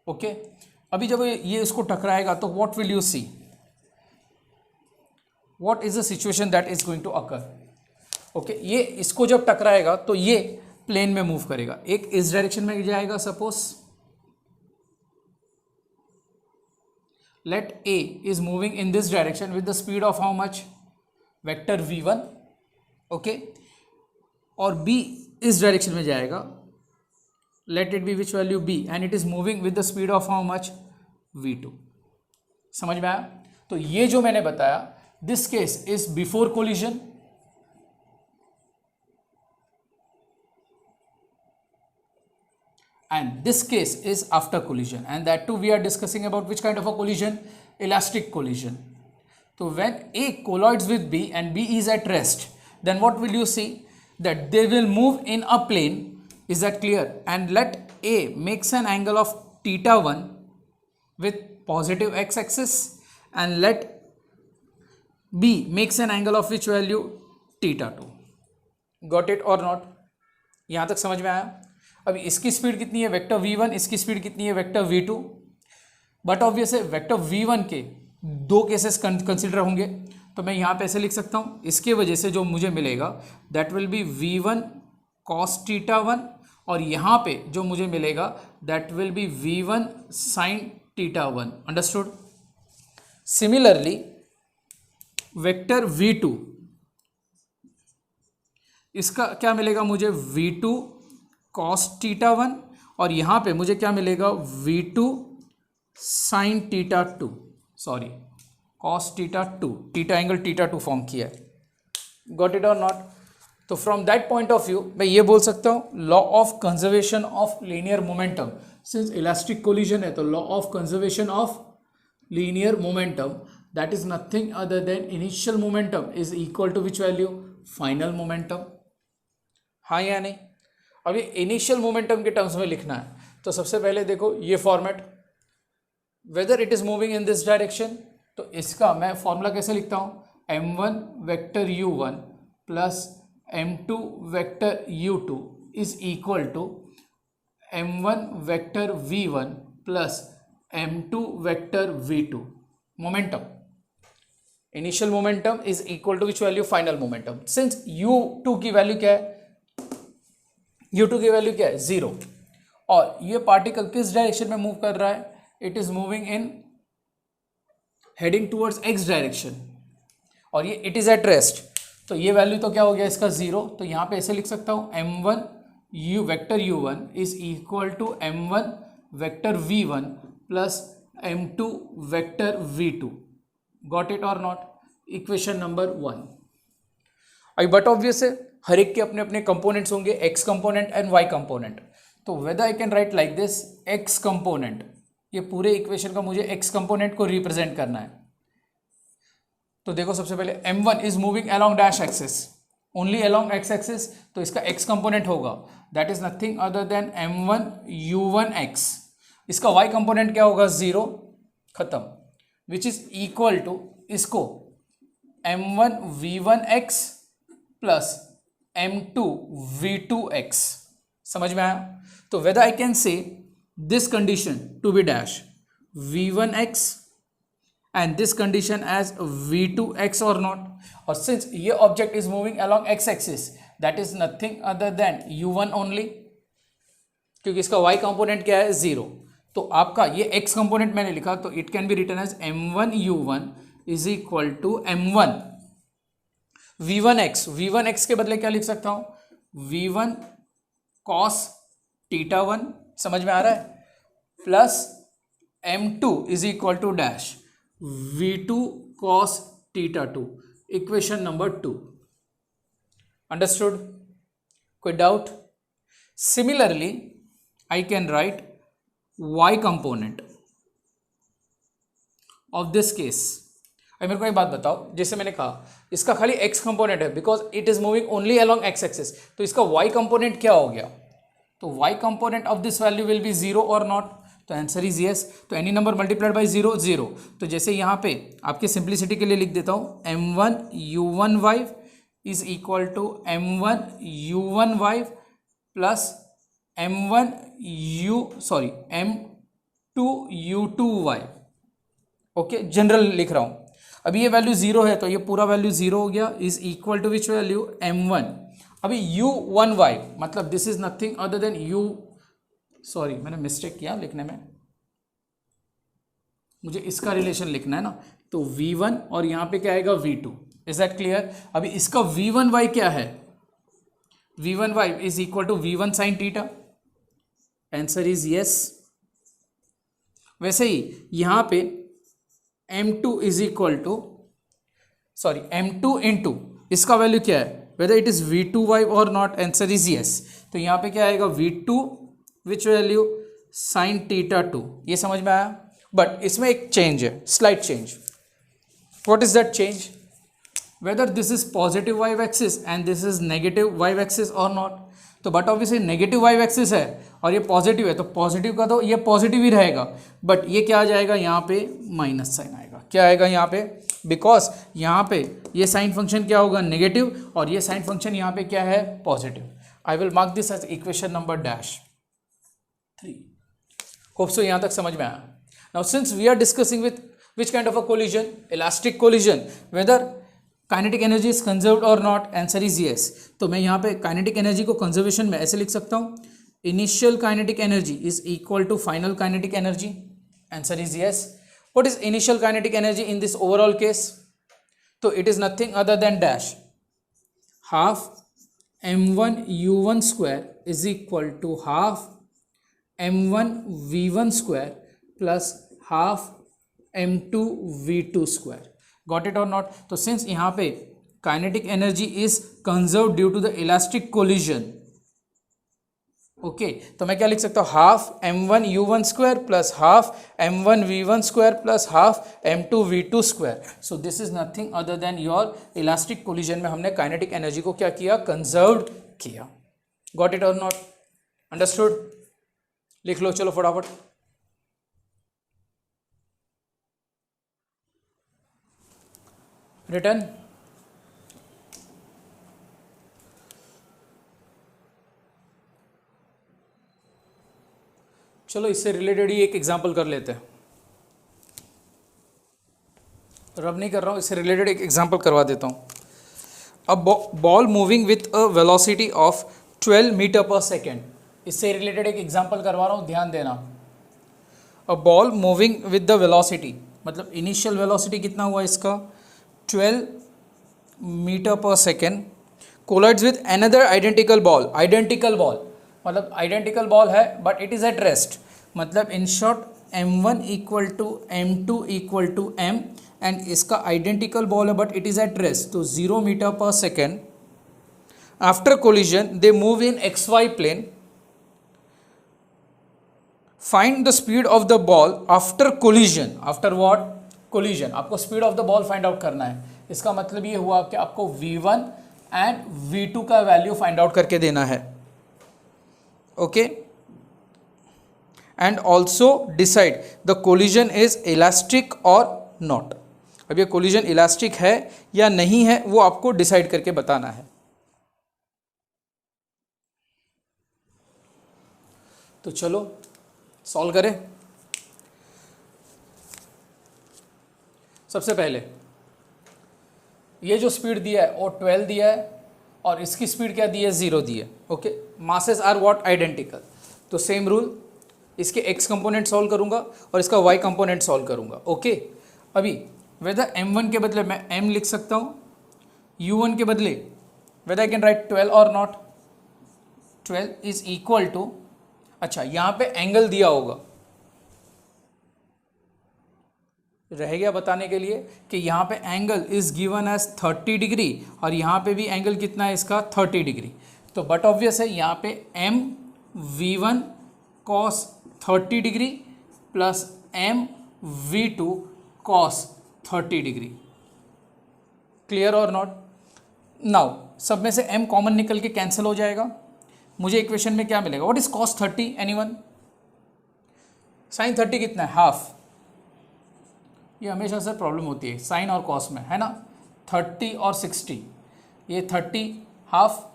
[SPEAKER 1] Okay, अभी जब ये इसको टकराएगा तो what will you see? What is the situation that is going to occur? Okay, ये इसको जब टकराएगा तो ये प्लेन में मूव करेगा, एक इस डायरेक्शन में जाएगा. Suppose let A is moving in this direction with the speed of how much? Vector v1. okay, और B इस डायरेक्शन में जाएगा, let it be which value B, and it is moving with the speed of how much? v2. समझ में आया? तो ये जो मैंने बताया, this case is before collision, and this case is after collision, and that too we are discussing about which kind of a collision? Elastic collision. So when A collides with B and B is at rest, then what will you see? That they will move in a plane. Is that clear? And let A makes an angle of θ1 with positive x-axis, and let B makes an angle of which value? θ2. Got it or not? यहाँ तक समझ में आया? अभी इसकी speed कितनी है? Vector v1. इसकी स्पीड कितनी है? Vector v2. बट ऑब्वियस है वेक्टर v1 के दो केसेस कंसिडर होंगे, तो मैं यहाँ पे ऐसे लिख सकता हूँ. इसके वजह से जो मुझे मिलेगा that will be v1 cos θ1, और यहाँ पे जो मुझे मिलेगा that will be v1 sin θ1. Understood? Similarly vector v2, इसका क्या मिलेगा मुझे? v2 cos θ1, और यहाँ पे मुझे क्या मिलेगा? v2 sin θ2. Sorry, cos θ2, theta angle θ2 form किया है. गॉट इट और नॉट? तो from that point of view मैं ये बोल सकता हूँ law of conservation of linear momentum. Since elastic collision है तो law of conservation of linear momentum, that is nothing other than initial momentum is equal to which value? Final momentum. हाँ या नहीं? अब ये इनिशियल मोमेंटम के terms में लिखना है, तो सबसे पहले देखो ये format, whether it is moving in this direction, तो इसका मैं फॉर्मूला कैसे लिखता हूँ? m1 vector u1 plus m2 vector u2 is equal to m1 vector v1 plus m2 vector v2. Momentum, initial momentum is equal to which value? Final momentum. Since u2 की value क्या है? u2 की value क्या है? 0. और ये particle किस direction में मूव कर रहा है? It is moving in heading towards x direction, और ये इट इज एट रेस्ट, तो ये वैल्यू तो क्या हो गया इसका? 0. तो यहाँ पे ऐसे लिख सकता हूँ m1 u vector u1 is equal to m1 vector v1 plus m2 vector v2. Got it और नॉट? Equation number 1. अभी बट ऑब्वियस है हर एक के अपने अपने कंपोनेंट्स होंगे, x component and y component. तो whether I can write like this x component, ये पूरे इक्वेशन का मुझे x कंपोनेंट को रिप्रेजेंट करना है. तो देखो सबसे पहले m1 is moving along dash axis, only along x axis, तो इसका x कंपोनेंट होगा that is nothing other then m1 u1x. इसका y कंपोनेंट क्या होगा? 0. खत्म. विच इज इक्वल टू इसको m1 v1x plus m2 v2x. समझ में आया? तो whether I can say this condition to be dash v1x and this condition as v2x or not. और since ये object is moving along x axis, that is nothing other than u1 only, क्योंकि इसका y component क्या है? 0. तो आपका ये x component मैंने लिखा, तो it can be written as m1 u1 is equal to m1 v1x. v1x के बदले क्या लिख सकता हूँ? v1 cos थीटा 1, समझ में आ रहा है, plus m2 is equal to dash v2 cos theta 2, equation number 2। Understood? कोई doubt? Similarly I can write y component of this case. अब मेरे को एक बात बताओ, जैसे मैंने कहा इसका खाली x कंपोनेंट है because it is moving only along x axis, तो इसका y कंपोनेंट क्या हो गया? तो y component of this value will be 0 और नॉट, तो आंसर इज यस। तो एनी नंबर मल्टीप्लाइड बाय 0 0, तो जैसे यहाँ पे आपके सिंप्लिसिटी के लिए लिख देता हूँ m1 u1y is equal to m1 u1y plus m2 u2y। Okay, general लिख रहा हूँ। अभी ये वैल्यू 0 है तो ये पूरा वैल्यू 0 हो गया, is equal to which value m1। अभी u1y मतलब this is nothing other than sorry मैंने मिस्टेक किया लिखने में, मुझे इसका रिलेशन लिखना है ना, तो v1 और यहाँ पे क्या आएगा v2। Is that clear? अभी इसका v1y क्या है? v1y is equal to v1 sine theta, answer is yes. वैसे ही यहाँ पे m2 is equal to m2 into इसका वैल्यू क्या है, वेदर इट इज v2y और नॉट, आंसर इज यस। तो यहाँ पे क्या आएगा v2 which value sine theta 2, ये समझ में आया? बट इसमें एक चेंज है, slight change. What is that change? Whether this is positive Y axis and this is negative Y axis और नॉट। तो but obviously negative Y axis है और ये पॉजिटिव है, तो पॉजिटिव का तो ये पॉजिटिव ही रहेगा, बट ये क्या आ जाएगा यहाँ पे माइनस साइन आएगा। क्या आएगा यहाँ पे? बिकॉज यहाँ पे ये साइन फंक्शन क्या होगा? नेगेटिव, और ये साइन फंक्शन यहाँ पे क्या है? Positive. I will mark this as equation number dash 3। Hope so यहाँ तक समझ में आया। Now since we are discussing with which kind of a collision? Elastic collision. Whether kinetic energy is conserved और नॉट, आंसर इज यस। तो मैं यहाँ पे काइनेटिक एनर्जी को कंजर्वेशन में ऐसे लिख सकता हूँ, initial kinetic energy is equal to final kinetic energy, answer is yes. What is initial kinetic energy in this overall case? तो it is nothing other than dash half m1 u1 square is equal to half m1 v1 square plus half m2 v2 square. Got it और not? तो since यहाँ पे kinetic energy is conserve due to the elastic collision, okay, तो मैं क्या लिख सकता हूँ? Half m1 u1 square plus half m1 v1 square plus half m2 v2 square. So this is nothing other then your elastic collision में हमने kinetic energy को क्या किया? कंजर्व्ड किया। गॉट इट और नॉट? अंडरस्टूड? लिख लो चलो फटाफट। रिटर्न। चलो इससे रिलेटेड ही एक एग्जांपल कर लेते हैं। रब नहीं कर रहा हूँ, इससे रिलेटेड एक एग्जांपल करवा देता हूँ। A ball moving with a velocity of 12 metre पर सेकेंड, इससे रिलेटेड एक एग्जांपल करवा रहा हूँ, ध्यान देना। A ball moving with the velocity, मतलब इनिशियल वेलोसिटी कितना हुआ इसका? 12 मीटर पर second, collides with another identical ball. Identical ball मतलब आइडेंटिकल बॉल है but it is at rest, मतलब in short m1 equal to m2 equal to m, and इसका identical ball है but it is at rest, तो 0 metre पर second. After collision they move in xy plane. Find the speed of the ball after collision. After what? Collision. आपको speed of the ball find out करना है। इसका मतलब ये हुआ कि आपको v1 एंड v2 का वैल्यू फाइंड आउट करके देना है, okay, and also decide the collision is elastic और नॉट। अब ये कोलिजन इलास्टिक है या नहीं है वो आपको डिसाइड करके बताना है। तो चलो सॉल्व करें। सबसे पहले ये जो स्पीड दिया है वो 12 दिया है और इसकी स्पीड क्या दी है? 0 दी है, okay. Masses are what? Identical. तो सेम रूल, इसके x कंपोनेंट सॉल्व करूंगा और इसका y कंपोनेंट सॉल्व करूंगा, ओके। अभी वेदर m1 के बदले मैं m लिख सकता हूँ, u1 के बदले वेदर आई कैन राइट 12 और नॉट, 12 इज इक्वल टू, अच्छा यहाँ पे एंगल दिया होगा, रह गया बताने के लिए कि यहाँ पे angle is given as 30 degree और यहाँ पे भी एंगल कितना है इसका 30 डिग्री। तो बट ऑब्वियस है यहाँ पे M V one cos 30 degree plus M V two cos 30 degree. Clear और नॉट? नाउ सब में से m कॉमन निकल के कैंसिल हो जाएगा। मुझे इक्वेशन में क्या मिलेगा? What is cos 30? Anyone? Sine 30 कितना है? हाफ। ये हमेशा से प्रॉब्लम होती है साइन और कॉस में, है ना? 30 और 60, ये 30 हाफ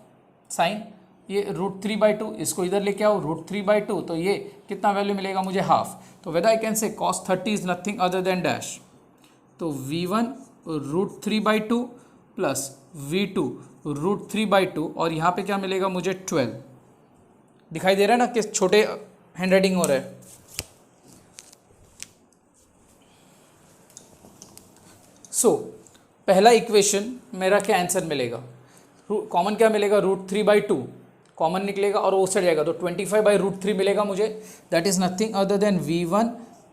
[SPEAKER 1] साइन, ये √3/2, इसको इधर लेके आओ √3/2, तो ये कितना वैल्यू मिलेगा मुझे? हाफ। तो वेदर आई कैन से cos 30 is nothing other than dash, तो v1 √3/2 प्लस v2 √3/2 और यहाँ पे क्या मिलेगा मुझे? 12। दिखाई दे रहा है ना कि छोटे हैंड राइटिंग हो रहा है। सो पहला इक्वेशन मेरा क्या आंसर मिलेगा? कॉमन क्या मिलेगा? √3/2 कॉमन निकलेगा और वो सड़ जाएगा, तो 25/√3 मिलेगा मुझे। That is nothing other than v1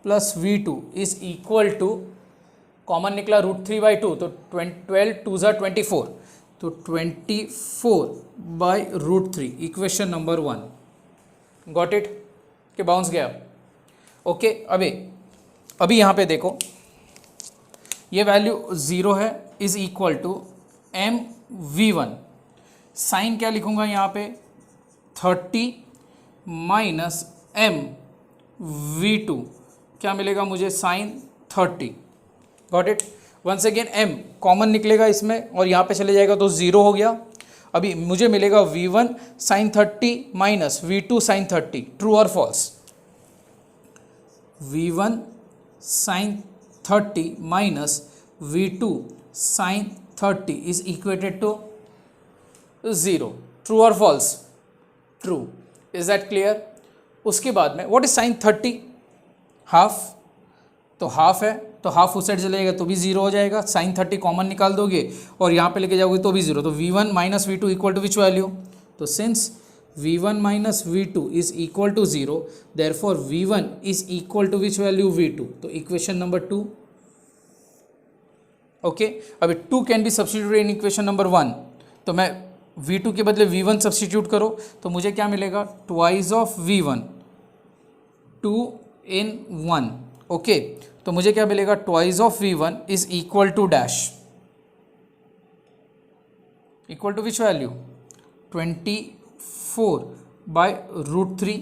[SPEAKER 1] plus v2 is equal to, common निकला √3/2, तो 12 2 ज़ा 24, तो 24/√3 इक्वेशन नंबर 1। Got it? के बाउंस गया? ओके। अभी यहाँ पे देखो, ये वैल्यू 0 है, is equal to M V one, sine क्या लिखूंगा यहाँ पे? 30 माइनस एम वी टू, क्या मिलेगा मुझे? Sine 30। Got it? Once again m common निकलेगा इसमें और यहाँ पे चले जाएगा तो 0 हो गया। अभी मुझे मिलेगा v1 sine 30 minus v2 sine 30। True और false? v1 sine 30 minus v2 sine 30 is equated to 0। True और false? True. Is that clear? उसके बाद में व्हाट इज साइन 30? हाफ, तो हाफ है तो हाफ उस साइड चले जाएगा तो भी 0 हो जाएगा। साइन 30 कॉमन निकाल दोगे और यहाँ पे लेके जाओगे तो भी 0, तो v1 minus v2 equal to which value? तो since v1 minus v2 is equal to 0, therefore v1 is equal to which value? v2। तो इक्वेशन नंबर 2। ओके। अभी 2 can be substituted in equation number 1, तो मैं v2 के बदले v1 substitute करो तो मुझे क्या मिलेगा? Twice of v1, 2 in 1। Okay, तो मुझे क्या मिलेगा? Twice of v1 is equal to dash, equal to which value? 24/√3।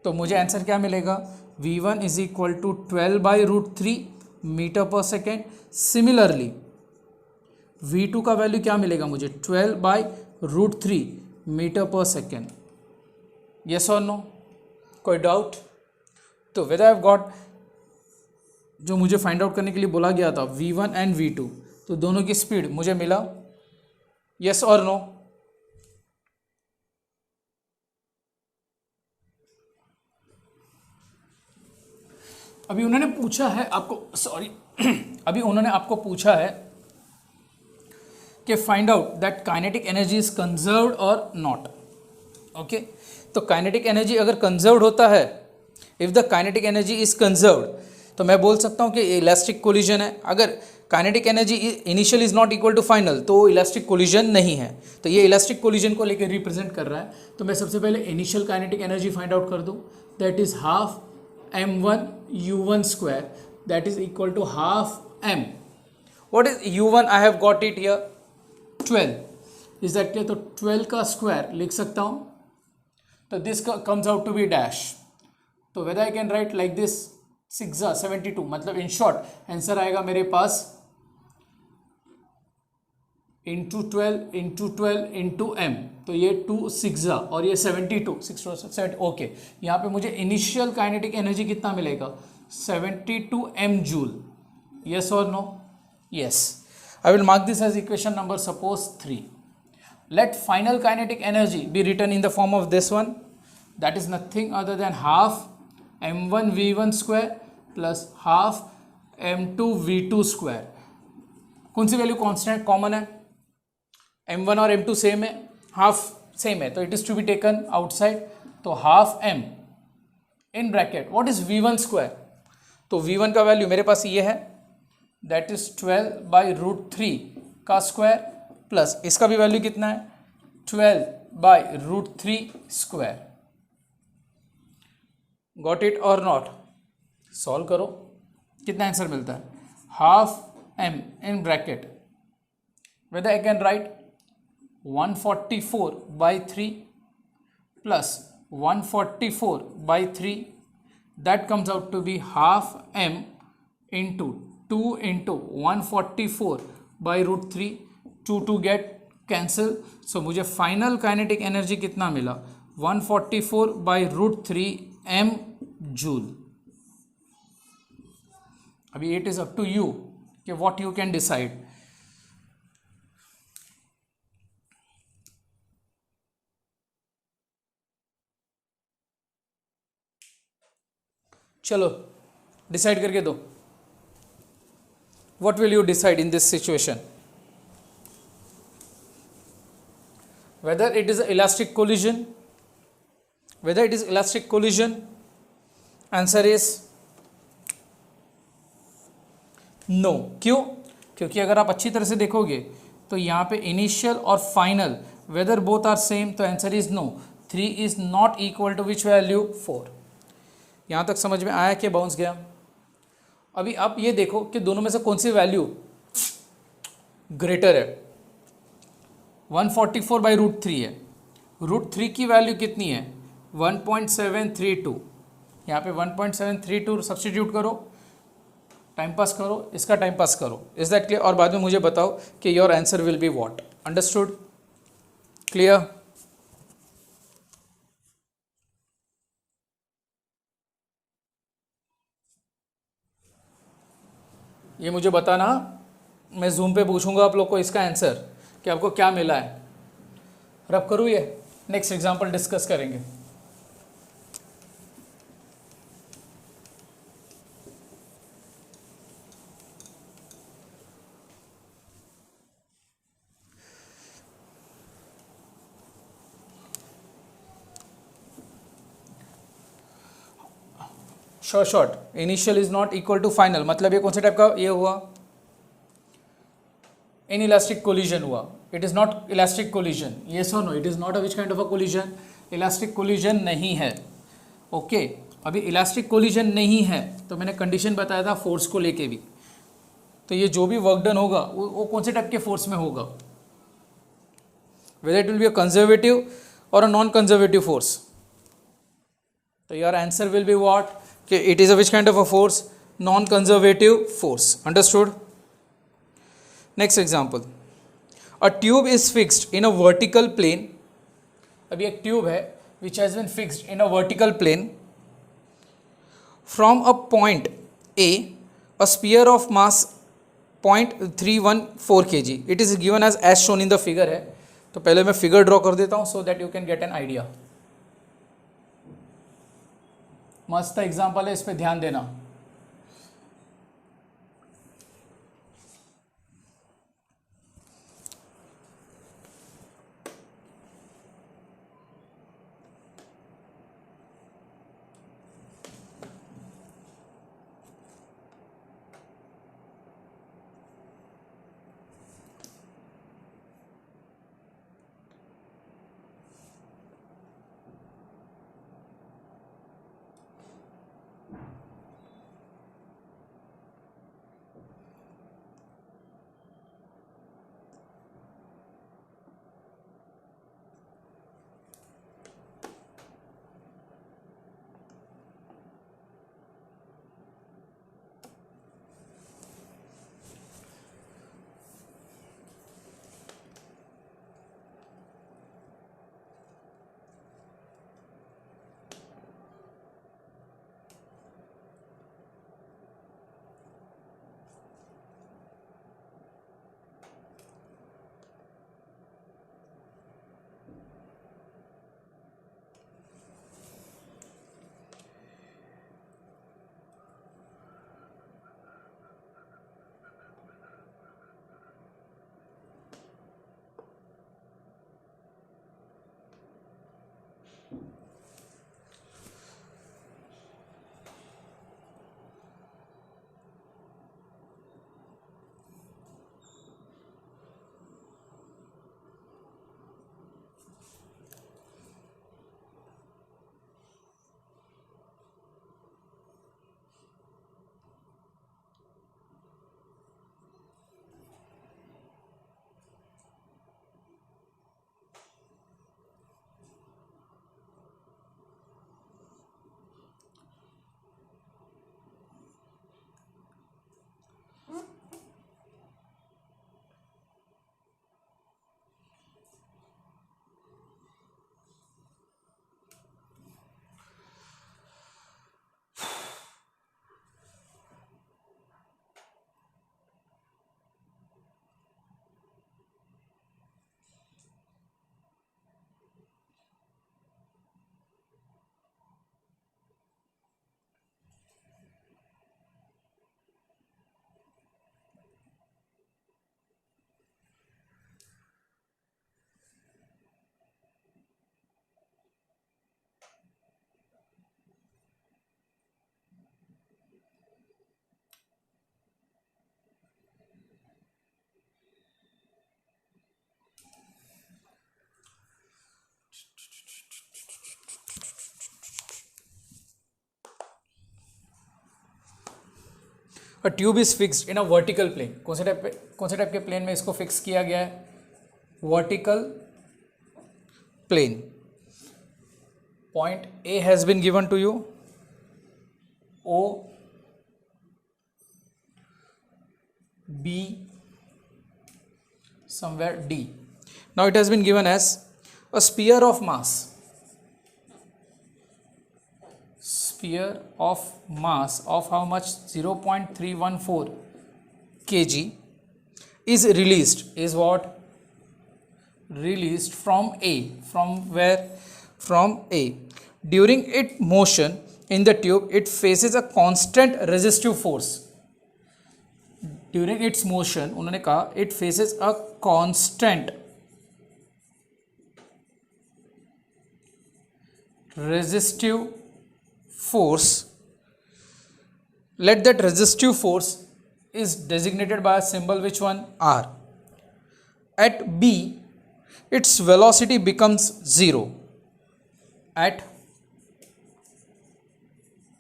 [SPEAKER 1] तो मुझे आंसर क्या मिलेगा? v1 is equal to 12/√3 metre पर सेकेंड। सिमिलरली v2 का वैल्यू क्या मिलेगा मुझे? 12/√3 मीटर पर सेकेंड। यस और नो? कोई डाउट? तो वेदर आई हैव गॉट, जो मुझे फाइंड आउट करने के लिए बोला गया था v1 एंड v2, तो दोनों की स्पीड मुझे मिला। यस और नो? अभी उन्होंने पूछा है आपको, सॉरी अभी उन्होंने आपको पूछा है कि find out that kinetic energy is conserved और नॉट। ओके, तो काइनेटिक एनर्जी अगर कंजर्व्ड होता है, if the kinetic energy is conserved, तो मैं बोल सकता हूँ कि इलास्टिक कोलिजन है। अगर kinetic energy initial is not equal to final, तो इलास्टिक कोलिजन नहीं है। तो ये इलास्टिक कोलिजन को लेकर रिप्रेजेंट कर रहा है। तो मैं सबसे पहले initial kinetic energy find out कर दूँ, that is half m1 u1 square, that is equal to half m। What is u1? I have got it here 12। Is that clear? तो 12 का स्क्वायर लिख सकता हूँ, तो this comes out to be dash. तो whether I can write like this 6 72, मतलब in short answer आएगा मेरे पास इंटू 12 इंटू 12 इंटू m, तो ये 2 6 और ये 72 6 ओके। यहाँ पे मुझे इनिशियल काइनेटिक एनर्जी कितना मिलेगा? 72 m जूल। यस और no? Yes. I will mark this as equation number suppose 3। Let final kinetic energy be written in the form of this one, that is nothing other than half m1 v1 square plus half m2 v2 square. कौन सी value constant common है? m1 और m2 same है, half same है, तो it is to be taken outside, तो half M in bracket what is V1 square, तो V1 का वैल्यू मेरे पास ये है, दैट इज 12/√3 का स्क्वायर, प्लस इसका भी वैल्यू कितना है 12/√3 स्क्वायर। गॉट इट और नॉट? सॉल्व करो, कितना आंसर मिलता है, half M in bracket whether I can write 144/3 plus 144/3, that comes out to be half m into 2 into 144/√3, 2 get cancel, so मुझे फाइनल काइनेटिक एनर्जी कितना मिला 144/√3 m जूल। अभी it is up to you कि what you can decide. चलो decide करके दो, what will you decide in this situation, whether it is elastic collision, whether it is elastic collision, answer is no. क्यों? क्योंकि अगर आप अच्छी तरह से देखोगे तो यहाँ पे इनिशियल और final whether both are same, तो answer is no. 3 is not equal to which value 4। यहाँ तक समझ में आया कि बाउंस गया? अभी आप ये देखो कि दोनों में से कौन सी वैल्यू ग्रेटर है। 144/√3 है, √3 की वैल्यू कितनी है 1.732, यहाँ पे 1.732 सब्सटीट्यूट करो, टाइम पास करो, इसका टाइम पास करो, इज दैट क्लियर? और बाद में मुझे बताओ कि your answer will be what. Understood? Clear? ये मुझे बताना, मैं जूम पे पूछूंगा आप लोग को इसका आंसर कि आपको क्या मिला है। रब करूँ ये, नेक्स्ट एग्जांपल डिस्कस करेंगे। Short initial is not equal to final, मतलब ये कौन से टाइप का ये हुआ, इन इलास्टिक कोलिजन हुआ। It is not elastic collision, yes और no? It is not a which kind of a collision, elastic collision नहीं है। ओके अभी इलास्टिक कोलिजन नहीं है तो मैंने कंडीशन बताया था फोर्स को लेके भी, तो ये जो भी वर्क डन होगा वो कौन से टाइप के फोर्स में होगा, whether it will be a conservative और अ नॉन कंजर्वेटिव फोर्स। तो your answer will be what, कि it is a which kind of a force, non conservative force. Understood? Next example, a tube is fixed in a vertical plane. अभी एक tube है which has been fixed in a vertical plane from a point A, a sphere of mass 0.314 kg, it is given as shown in the figure है। तो पहले मैं figure draw कर देता हूं so that you can get an idea. मस्त example है, इस पे ध्यान देना। A tube is fixed in a vertical plane, कौन से टाइप के प्लेन में इसको फिक्स किया गया है? Vertical plane. Point A has been given to you, O, B, somewhere D. Now it has been given as a sphere of mass. Sphere of mass of how much? 0.314 kg is released. Is what? Released from A. From where? From A. During its motion in the tube, it faces a constant resistive force. During its motion, उन्होंने कहा it faces a constant resistive force. Let that resistive force is designated by a symbol, which one? R. At B, its velocity becomes 0. At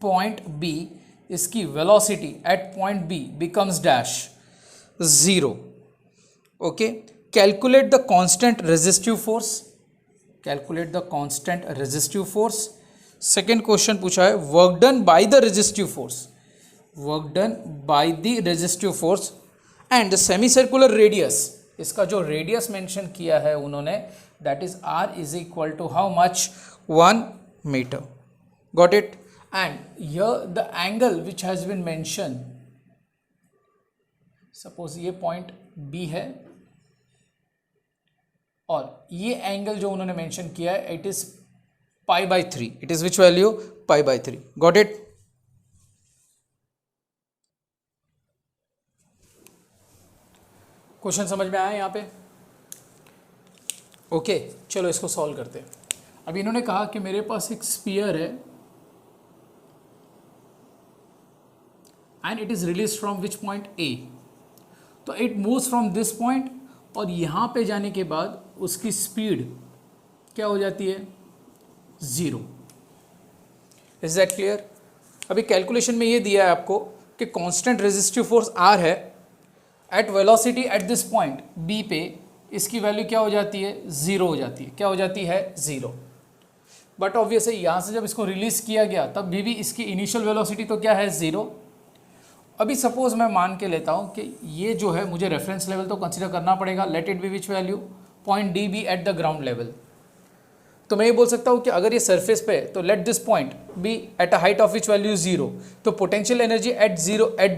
[SPEAKER 1] point B, इसकी velocity at point B becomes dash 0. Okay, calculate the constant resistive force. Calculate the constant resistive force. Second question पूछा है work done by the resistive force. Work done by the resistive force and the semicircular radius. इसका जो radius mention किया है उन्होंने, that is R is equal to how much? 1 meter. Got it? And here the angle which has been mentioned, suppose ये point B है और ये angle जो उन्होंने mention किया है, it is pi by 3. It is which value? Pi by 3. Got it? Question समझ में आया यहाँ पे? ओके, चलो इसको सॉल्व करते हैं. अब इन्होंने कहा कि मेरे पास एक स्पीयर है and it is release from which point A. तो it moves from this point और यहाँ पे जाने के बाद उसकी स्पीड क्या हो जाती है? 0. Is that clear? अभी कैलकुलेशन में ये दिया है आपको कि कांस्टेंट रेजिस्टिव फोर्स R है. At velocity at this point B पे इसकी वैल्यू क्या हो जाती है? 0 हो जाती है. क्या हो जाती है? 0. बट ऑब्वियसली यहाँ से जब इसको रिलीज किया गया तब भी इसकी इनिशियल वेलोसिटी तो क्या है? 0. अभी सपोज मैं मान के लेता हूँ कि ये जो है मुझे रेफरेंस लेवल तो कंसीडर करना पड़ेगा. Let it be which value? Point D be at the ground level. तो मैं ये बोल सकता हूँ कि अगर ये सरफेस पे तो let this point be at a height of which value 0. तो potential energy at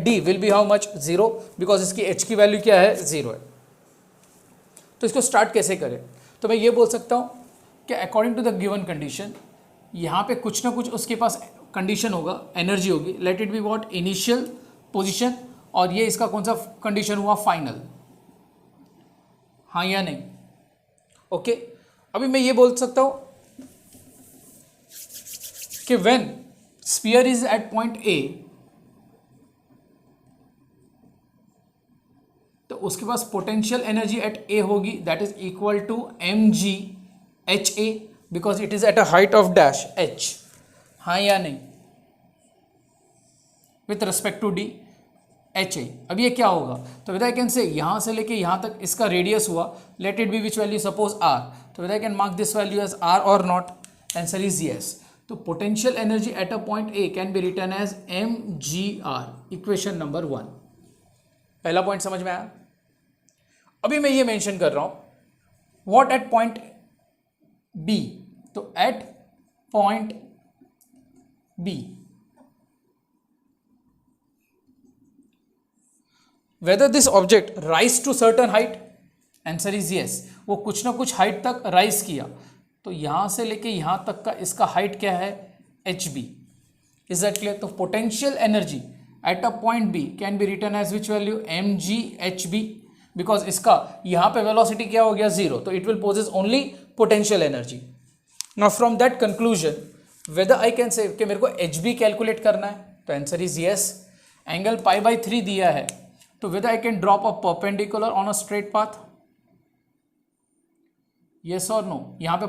[SPEAKER 1] D will be how much? 0, because इसकी एच की वैल्यू क्या है? 0 है. तो इसको स्टार्ट कैसे करें? तो मैं ये बोल सकता हूँ कि according to the given condition यहाँ पे कुछ ना कुछ उसके पास कंडीशन होगा, एनर्जी होगी. Let it be what? Initial position. और ये इसका कौन सा कंडीशन हुआ? फाइनल. हाँ या नहीं? ओके. अभी मैं ये बोल सकता हूँ कि when sphere is at point A, तो उसके पास पोटेंशियल एनर्जी एट ए होगी, that is equal to mg ha, because it is at a height of dash h. हाँ या नहीं? With respect to D H A. अब ये क्या होगा? तो विद आई कैन से यहाँ से लेके यहाँ तक इसका रेडियस हुआ. Let it be which value? Suppose r. तो with I can mark this value as r और नॉट? Answer is yes. तो potential energy at a point A can be written as mgr. Equation number 1. पहला point समझ में आया? अभी मैं ये मेंशन कर रहा हूं व्हाट एट पॉइंट बी. तो at point B whether this object rise to certain height? Answer is yes. वो कुछ ना कुछ हाइट तक राइज किया. तो यहां से लेके यहां तक का इसका हाइट क्या है? hb. Is that clear? तो potential energy at a point B can be written as which value? mghb. Because इसका यहां पे वेलोसिटी क्या हो गया? 0. तो it will possess only potential energy. Now from that conclusion whether I can say कि मेरे को hb कैलकुलेट करना है. तो answer is yes. Angle pi by 3 दिया है. तो whether I can drop a perpendicular on a straight path? Yes or no? यहाँ पे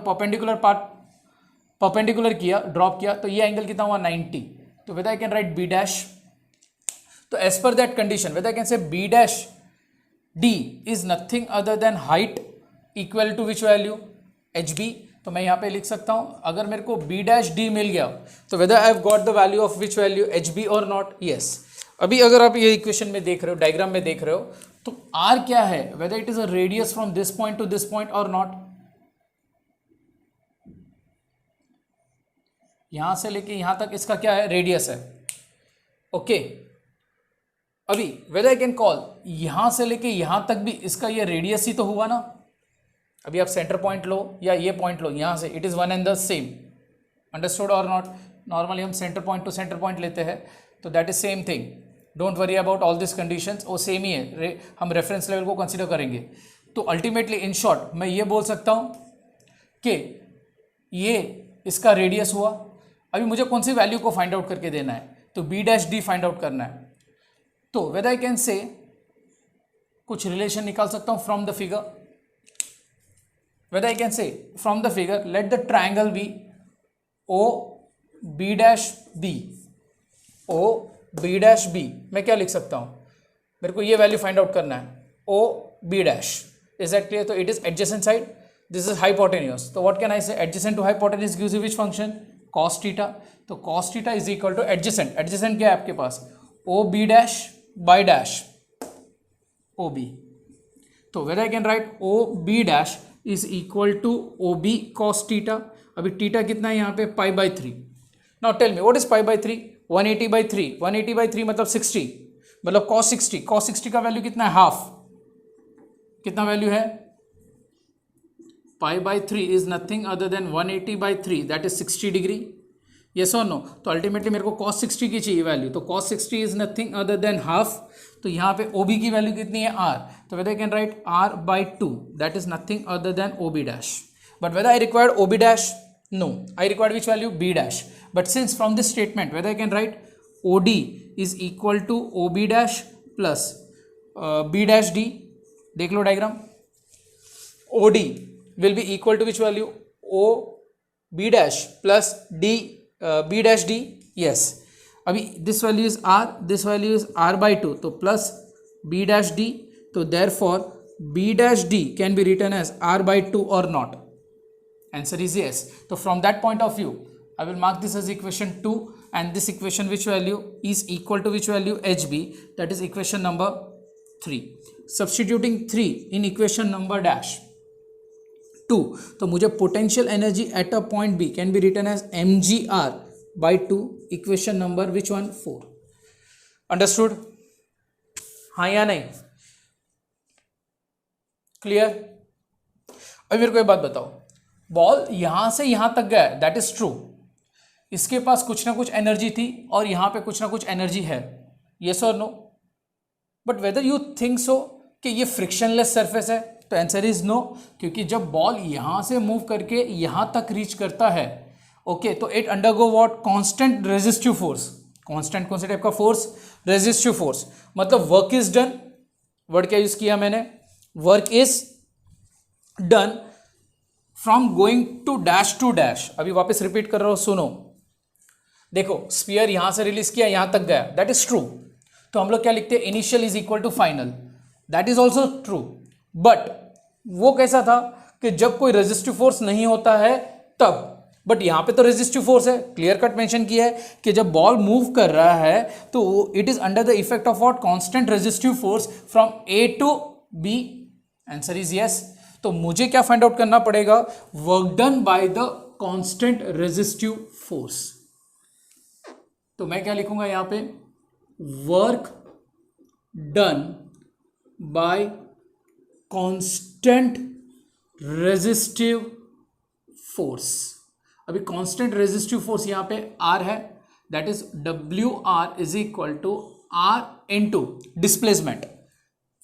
[SPEAKER 1] परपेंडिकुलर किया, ड्रॉप किया, तो ये एंगल कितना हुआ? 90. तो whether I can write b dash? तो as per that condition whether I can say B dash D is nothing other than height equal to which value H B. तो मैं यहाँ पे लिख सकता हूँ अगर मेरे को बी डैश डी मिल गया तो whether I have got the value of which value H B और नॉट, यस। अभी अगर आप ये इक्वेशन में देख रहे हो, डायग्राम में देख रहे हो, तो आर क्या है, weather it is a radius from this point two this point और नॉट। यहां से लेके यहां तक इसका क्या है, रेडियस है, ओके। अभी वेदर आई कैन कॉल यहां से लेके यहां तक भी इसका ये रेडियस ही तो हुआ ना। अभी आप सेंटर पॉइंट लो या ये पॉइंट लो, यहां से it is one and the same, understood और नॉट। नॉर्मली हम centre point two centre point लेते हैं, तो that is same thing, don't worry about all this conditions, वो सेम ही है, हम रेफरेंस लेवल को कंसीडर करेंगे। तो अल्टीमेटली इन शॉर्ट मैं ये बोल सकता हूं कि ये इसका रेडियस हुआ। अभी मुझे कौन सी वैल्यू को फाइंड आउट करके देना है, तो B dash D find out करना है। तो वेदर आई कैन से कुछ रिलेशन निकाल सकता हूं from the figure, whether I can say from the figure let the triangle be O B dash B, O B dash B। मैं क्या लिख सकता हूँ, मेरे को ये वैल्यू फाइंड आउट करना है, O B dash, is that clear? तो it is adjacent side, this is hypotenuse, तो what can I say, adjacent to hypotenuse gives you which function, cos theta। तो cos theta is equal to adjacent, adjacent क्या है आपके पास, O B dash by dash O B। तो whether I can write O B dash is equal to O B cos theta. अभी theta कितना है यहाँ पे, pi by 3। Now tell me what is pi by 3, 180/3, 180/3 मतलब 60, मतलब cos 60, cos 60 का value कितना है, हाफ, कितना वैल्यू है, पाई by 3 is nothing other then 180/3, that is 60 degree, yes और नो। तो अल्टीमेटली मेरे को कॉस 60 की चाहिए वैल्यू, तो cos 60 is nothing other than half. तो यहाँ पे ओ बी की वैल्यू कितनी है, आर, तो whether I can write R by 2, that is nothing other than O B dash. But whether I required O B dash, no, I required which value, B dash. But since from this statement whether I can write O D is equal to O B dash plus B dash D, देख लो diagram, O D will be equal to which value, O B dash plus D B dash D, yes. अभी this value is R, this value is R by 2, तो plus B dash D, तो therefore B dash D can be written as R by 2 और not, answer is yes. तो from that point of view I will mark this as equation 2 and this equation which value is equal to which value, H B, that is equation number 3। Substituting 3 in equation number dash 2, तो मुझे potential energy at a point B can be written as M G R by 2, equation number which one, 4। Understood, हाँ या नहीं, clear. अभी मेरे को एक बात बताओ, बॉल यहां से यहां तक गया, दैट इज ट्रू, इसके पास कुछ ना कुछ एनर्जी थी और यहां पे कुछ ना कुछ एनर्जी है, यस और no. But whether you think so कि ये फ्रिक्शनलेस सरफेस है, तो आंसर इज नो, क्योंकि जब बॉल यहां से मूव करके यहां तक रीच करता है, ओके, तो it undergo what, constant resistive force. Constant कौन से टाइप का फोर्स, रेजिस्टिव फोर्स, मतलब वर्क इज डन, वर्ड क्या यूज किया मैंने, work is done from going to dash. अभी वापस रिपीट कर रहा हूं, सुनो, देखो स्फीयर यहां से रिलीज किया, यहां तक गया, दैट इज ट्रू। तो हम लोग क्या लिखते हैं, initial is equal to final, that is also true. But वो कैसा था कि जब कोई रेजिस्टिव फोर्स नहीं होता है तब, बट यहां पे तो रेजिस्टिव फोर्स है, क्लियर कट मेंशन किया है कि जब बॉल मूव कर रहा है तो it is under the effect of what, constant resistive force from A to B, answer is yes. तो मुझे क्या फाइंड आउट करना पड़ेगा, work done by the constant resistive force. तो मैं क्या लिखूंगा यहां पे, work done by constant resistive force. अभी कांस्टेंट रेजिस्टिव फोर्स यहां पे आर है, that is W R is equal to R into displacement,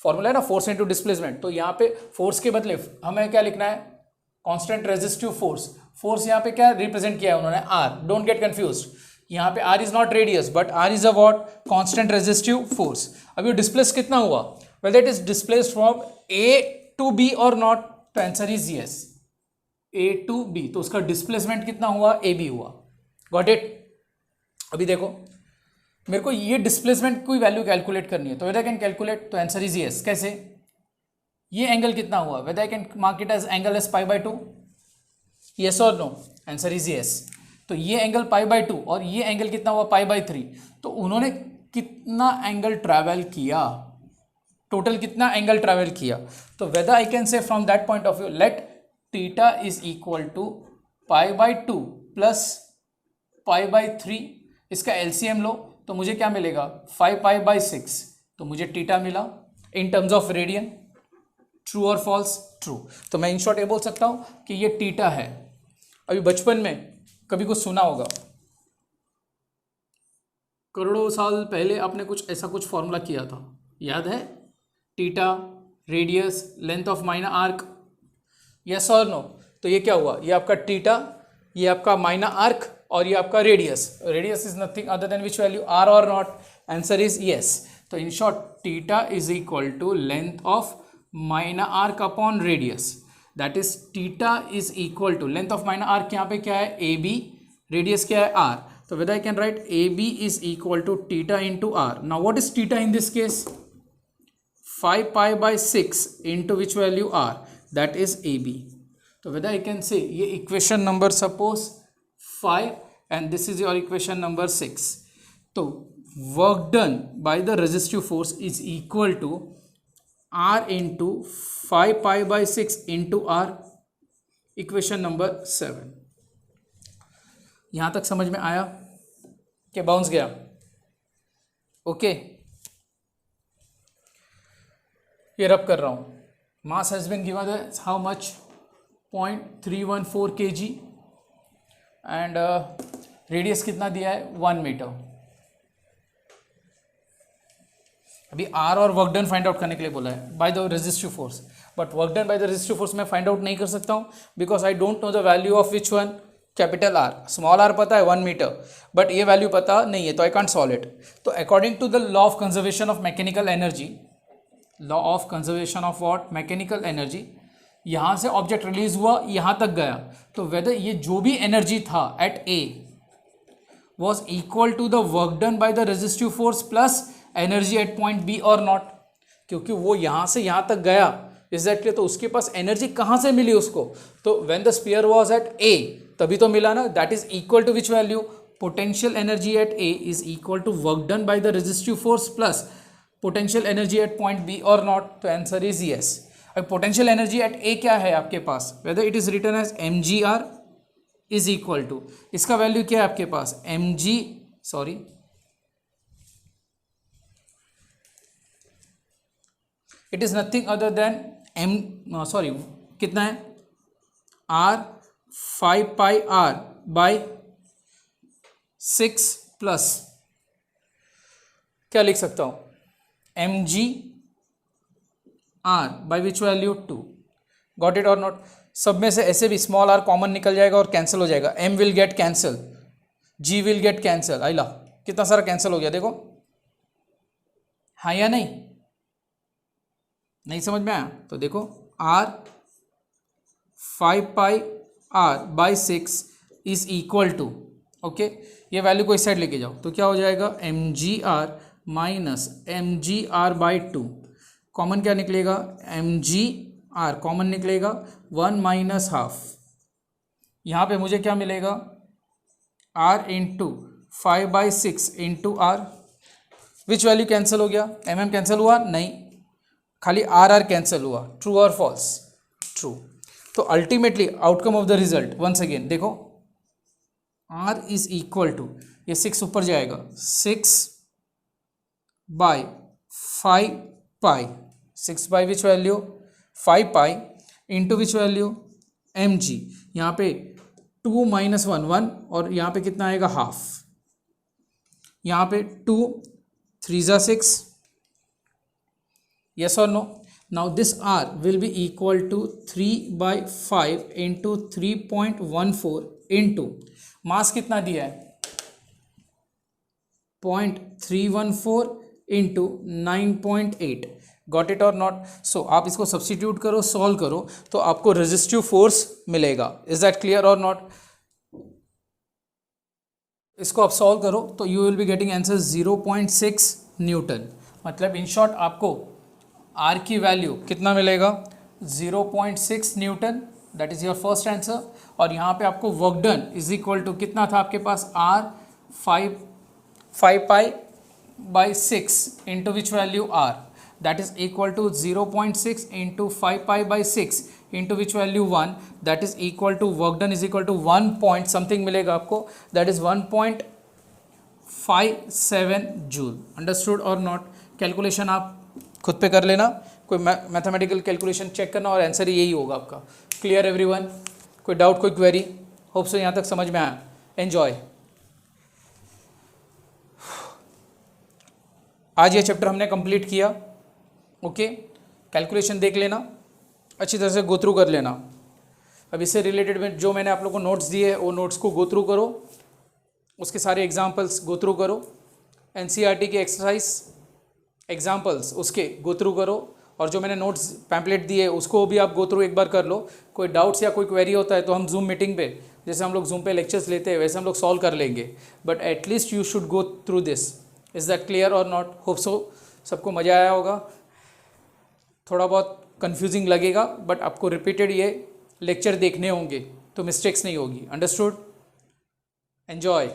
[SPEAKER 1] formula है ना, फोर्स इनटू डिस्प्लेसमेंट। तो यहां पे फोर्स के बदले हमें क्या लिखना है, कांस्टेंट रेजिस्टिव फोर्स। फोर्स यहां पे क्या रिप्रेजेंट किया है उन्होंने, आर, डोंट गेट कंफ्यूज्ड, यहां पे R is not radius but R is a what, constant resistive force. अभी डिस्प्लेस कितना हुआ, whether it is displaced from A to B और नॉट, तो answer is yes, A to B, तो उसका displacement कितना हुआ, ए बी हुआ, गॉट इट। अभी देखो मेरे को ये डिस्प्लेसमेंट की वैल्यू कैलकुलेट करनी है, तो वेदर आई कैन कैलकुलेट, तो आंसर इज यस। कैसे? ये एंगल कितना हुआ, whether I can mark it as angle as π/2, yes और नो, आंसर इज यस। तो ये एंगल π/2 और ये एंगल कितना हुआ π/3, तो उन्होंने कितना एंगल ट्रैवल किया, टोटल कितना एंगल ट्रैवल किया। तो whether I can say from that point of view let theta is equal to π/2 plus π/3, इसका एलसीएम लो तो मुझे क्या मिलेगा 5π/6, तो मुझे थीटा मिला इन टर्म्स ऑफ रेडियन। ट्रू और फॉल्स? ट्रू। तो मैं इन शॉर्ट ये बोल सकता हूं कि ये थीटा है। अभी बचपन में कभी कुछ सुना होगा, करोड़ों साल पहले आपने कुछ ऐसा कुछ फॉर्मूला किया था, याद है? Theta, radius, length of minor arc, yes और नो। तो ये क्या हुआ, ये आपका थीटा, ये आपका माइनर आर्क और ये आपका radius. Radius is nothing other than which value, R और नॉट, आंसर इज यस। तो in short theta is equal to length of minor arc upon radius, that is theta is equal to length of minor arc यहाँ पे क्या है A B, radius क्या है R. तो whether I can write A B is equal to theta into R. Now what is theta in this case, 5π/6 into which value R, that is A B. तो whether I can say ये equation number suppose 5 and this is your equation number 6। तो work done by the resistive force is equal to R into 5π/6 into R, equation number 7। यहां तक समझ में आया कि bounce गया? ओके, ये रब कर रहा हूं। Mass has been given how much, 0.314 kg and radius कितना दिया है 1 मीटर। अभी आर और वर्क डन फाइंड आउट करने के लिए बोला है by the resistive force, but work done by the resistive force मैं फाइंड आउट नहीं कर सकता हूँ because I don't know the value of which one, capital R. Small R पता है 1 मीटर, बट ये वैल्यू पता नहीं है, तो आई कांट सॉल्व इट। तो according to the law of conservation of mechanical energy, law of conservation of what, mechanical energy, यहाँ से ऑब्जेक्ट रिलीज हुआ, यहाँ तक गया, तो वेदर ये जो भी एनर्जी था at A was equal to the work done by the resistive force plus energy at point B और नॉट, क्योंकि वो यहाँ से यहाँ तक गया एग्जैक्टली, तो उसके पास एनर्जी कहाँ से मिली उसको, तो when the sphere was at A तभी तो मिला ना, that is equal to which value, potential energy at A is equal to work done by the resistive force plus potential energy at point B और not, तो answer is yes. अब potential energy at A क्या है आपके पास, whether it is written as M G R is equal to, इसका value क्या है आपके पास, M G, sorry it is nothing other than M, sorry कितना है, आर 5πr/6 प्लस क्या लिख सकता हूं, M G R by which value 2। Got it और नॉट? सब में से ऐसे भी स्मॉल आर कॉमन निकल जाएगा और कैंसिल हो जाएगा, M will get cancel, G will get cancel, आइला कितना सारा कैंसिल हो गया देखो, हाँ या नहीं? नहीं समझ में आया? तो देखो R 5πr/6 is equal to, okay, ये वैल्यू को इस साइड लेके जाओ तो क्या हो जाएगा, M G R minus M G R by 2, common क्या निकलेगा, एम जी आर कॉमन निकलेगा 1 माइनस हाफ, यहाँ पे मुझे क्या मिलेगा, R into 5/6 into R, which value cancel हो गया, एम एम कैंसिल हुआ नहीं, खाली आर आर कैंसिल हुआ, ट्रू और फॉल्स, ट्रू। तो ultimately outcome of the result once again देखो, आर इज इक्वल टू, ये 6 ऊपर जाएगा, 6/5π, 6 by which value 5π into which value M G, यहाँ पे 2 माइनस 1 1 और यहाँ पे कितना आएगा हाफ, यहाँ पे 2 3 ज़ा 6, yes or no? Now this r will be equal to 3/5 into 3.14 into मास कितना दिया है, 0.314 into 9.8। गॉट इट और नॉट? सो आप इसको सब्सटीट्यूट करो, सॉल्व करो तो आपको रेजिस्टिव फोर्स मिलेगा। इज दैट क्लियर और नॉट? इसको आप सॉल्व करो तो you will be getting answer 0.6 newton. मतलब इन शॉर्ट आपको आर की वैल्यू कितना मिलेगा 0.6 newton, that is your first answer. और यहाँ पे आपको work done is equal to कितना था आपके पास R 5 pi by 6 into which value R, that is equal to 0.6 into 5 pi by 6 into which value 1, that is equal to work done is equal to 1 point something मिलेगा आपको, that is 1.57 joule. Understood और not? Calculation आप खुद पे कर लेना, कोई mathematical calculation check करना और आंसर यही होगा आपका। Clear everyone? कोई डाउट, कोई क्वेरी? होप सो यहाँ तक समझ में आया। एन्जॉय। आज ये चैप्टर हमने कंप्लीट किया। ओके, कैलकुलेशन देख लेना, अच्छी तरह से गो थ्रू कर लेना। अब इससे रिलेटेड में जो मैंने आप लोगों को नोट्स दिए वो नोट्स को गो थ्रू करो, उसके सारे एग्जांपल्स गो थ्रू करो, एनसीईआरटी के एक्सरसाइज एग्जांपल्स उसके गो थ्रू करो, और जो मैंने नोट्स पैम्पलेट दिए उसको भी आप गो थ्रू एक बार कर लो। कोई डाउट्स या कोई क्वेरी होता है तो हम जूम मीटिंग पे, जैसे हम लोग जूम पे लेक्चर्स लेते हैं वैसे हम लोग सॉल्व कर लेंगे, but at least you should go through this. Is that clear और नॉट? होप सो सबको मज़ा आया होगा। थोड़ा बहुत कन्फ्यूजिंग लगेगा बट आपको रिपीटेड ये लेक्चर देखने होंगे तो मिस्टेक्स नहीं होगी। अंडरस्टूड? एन्जॉय।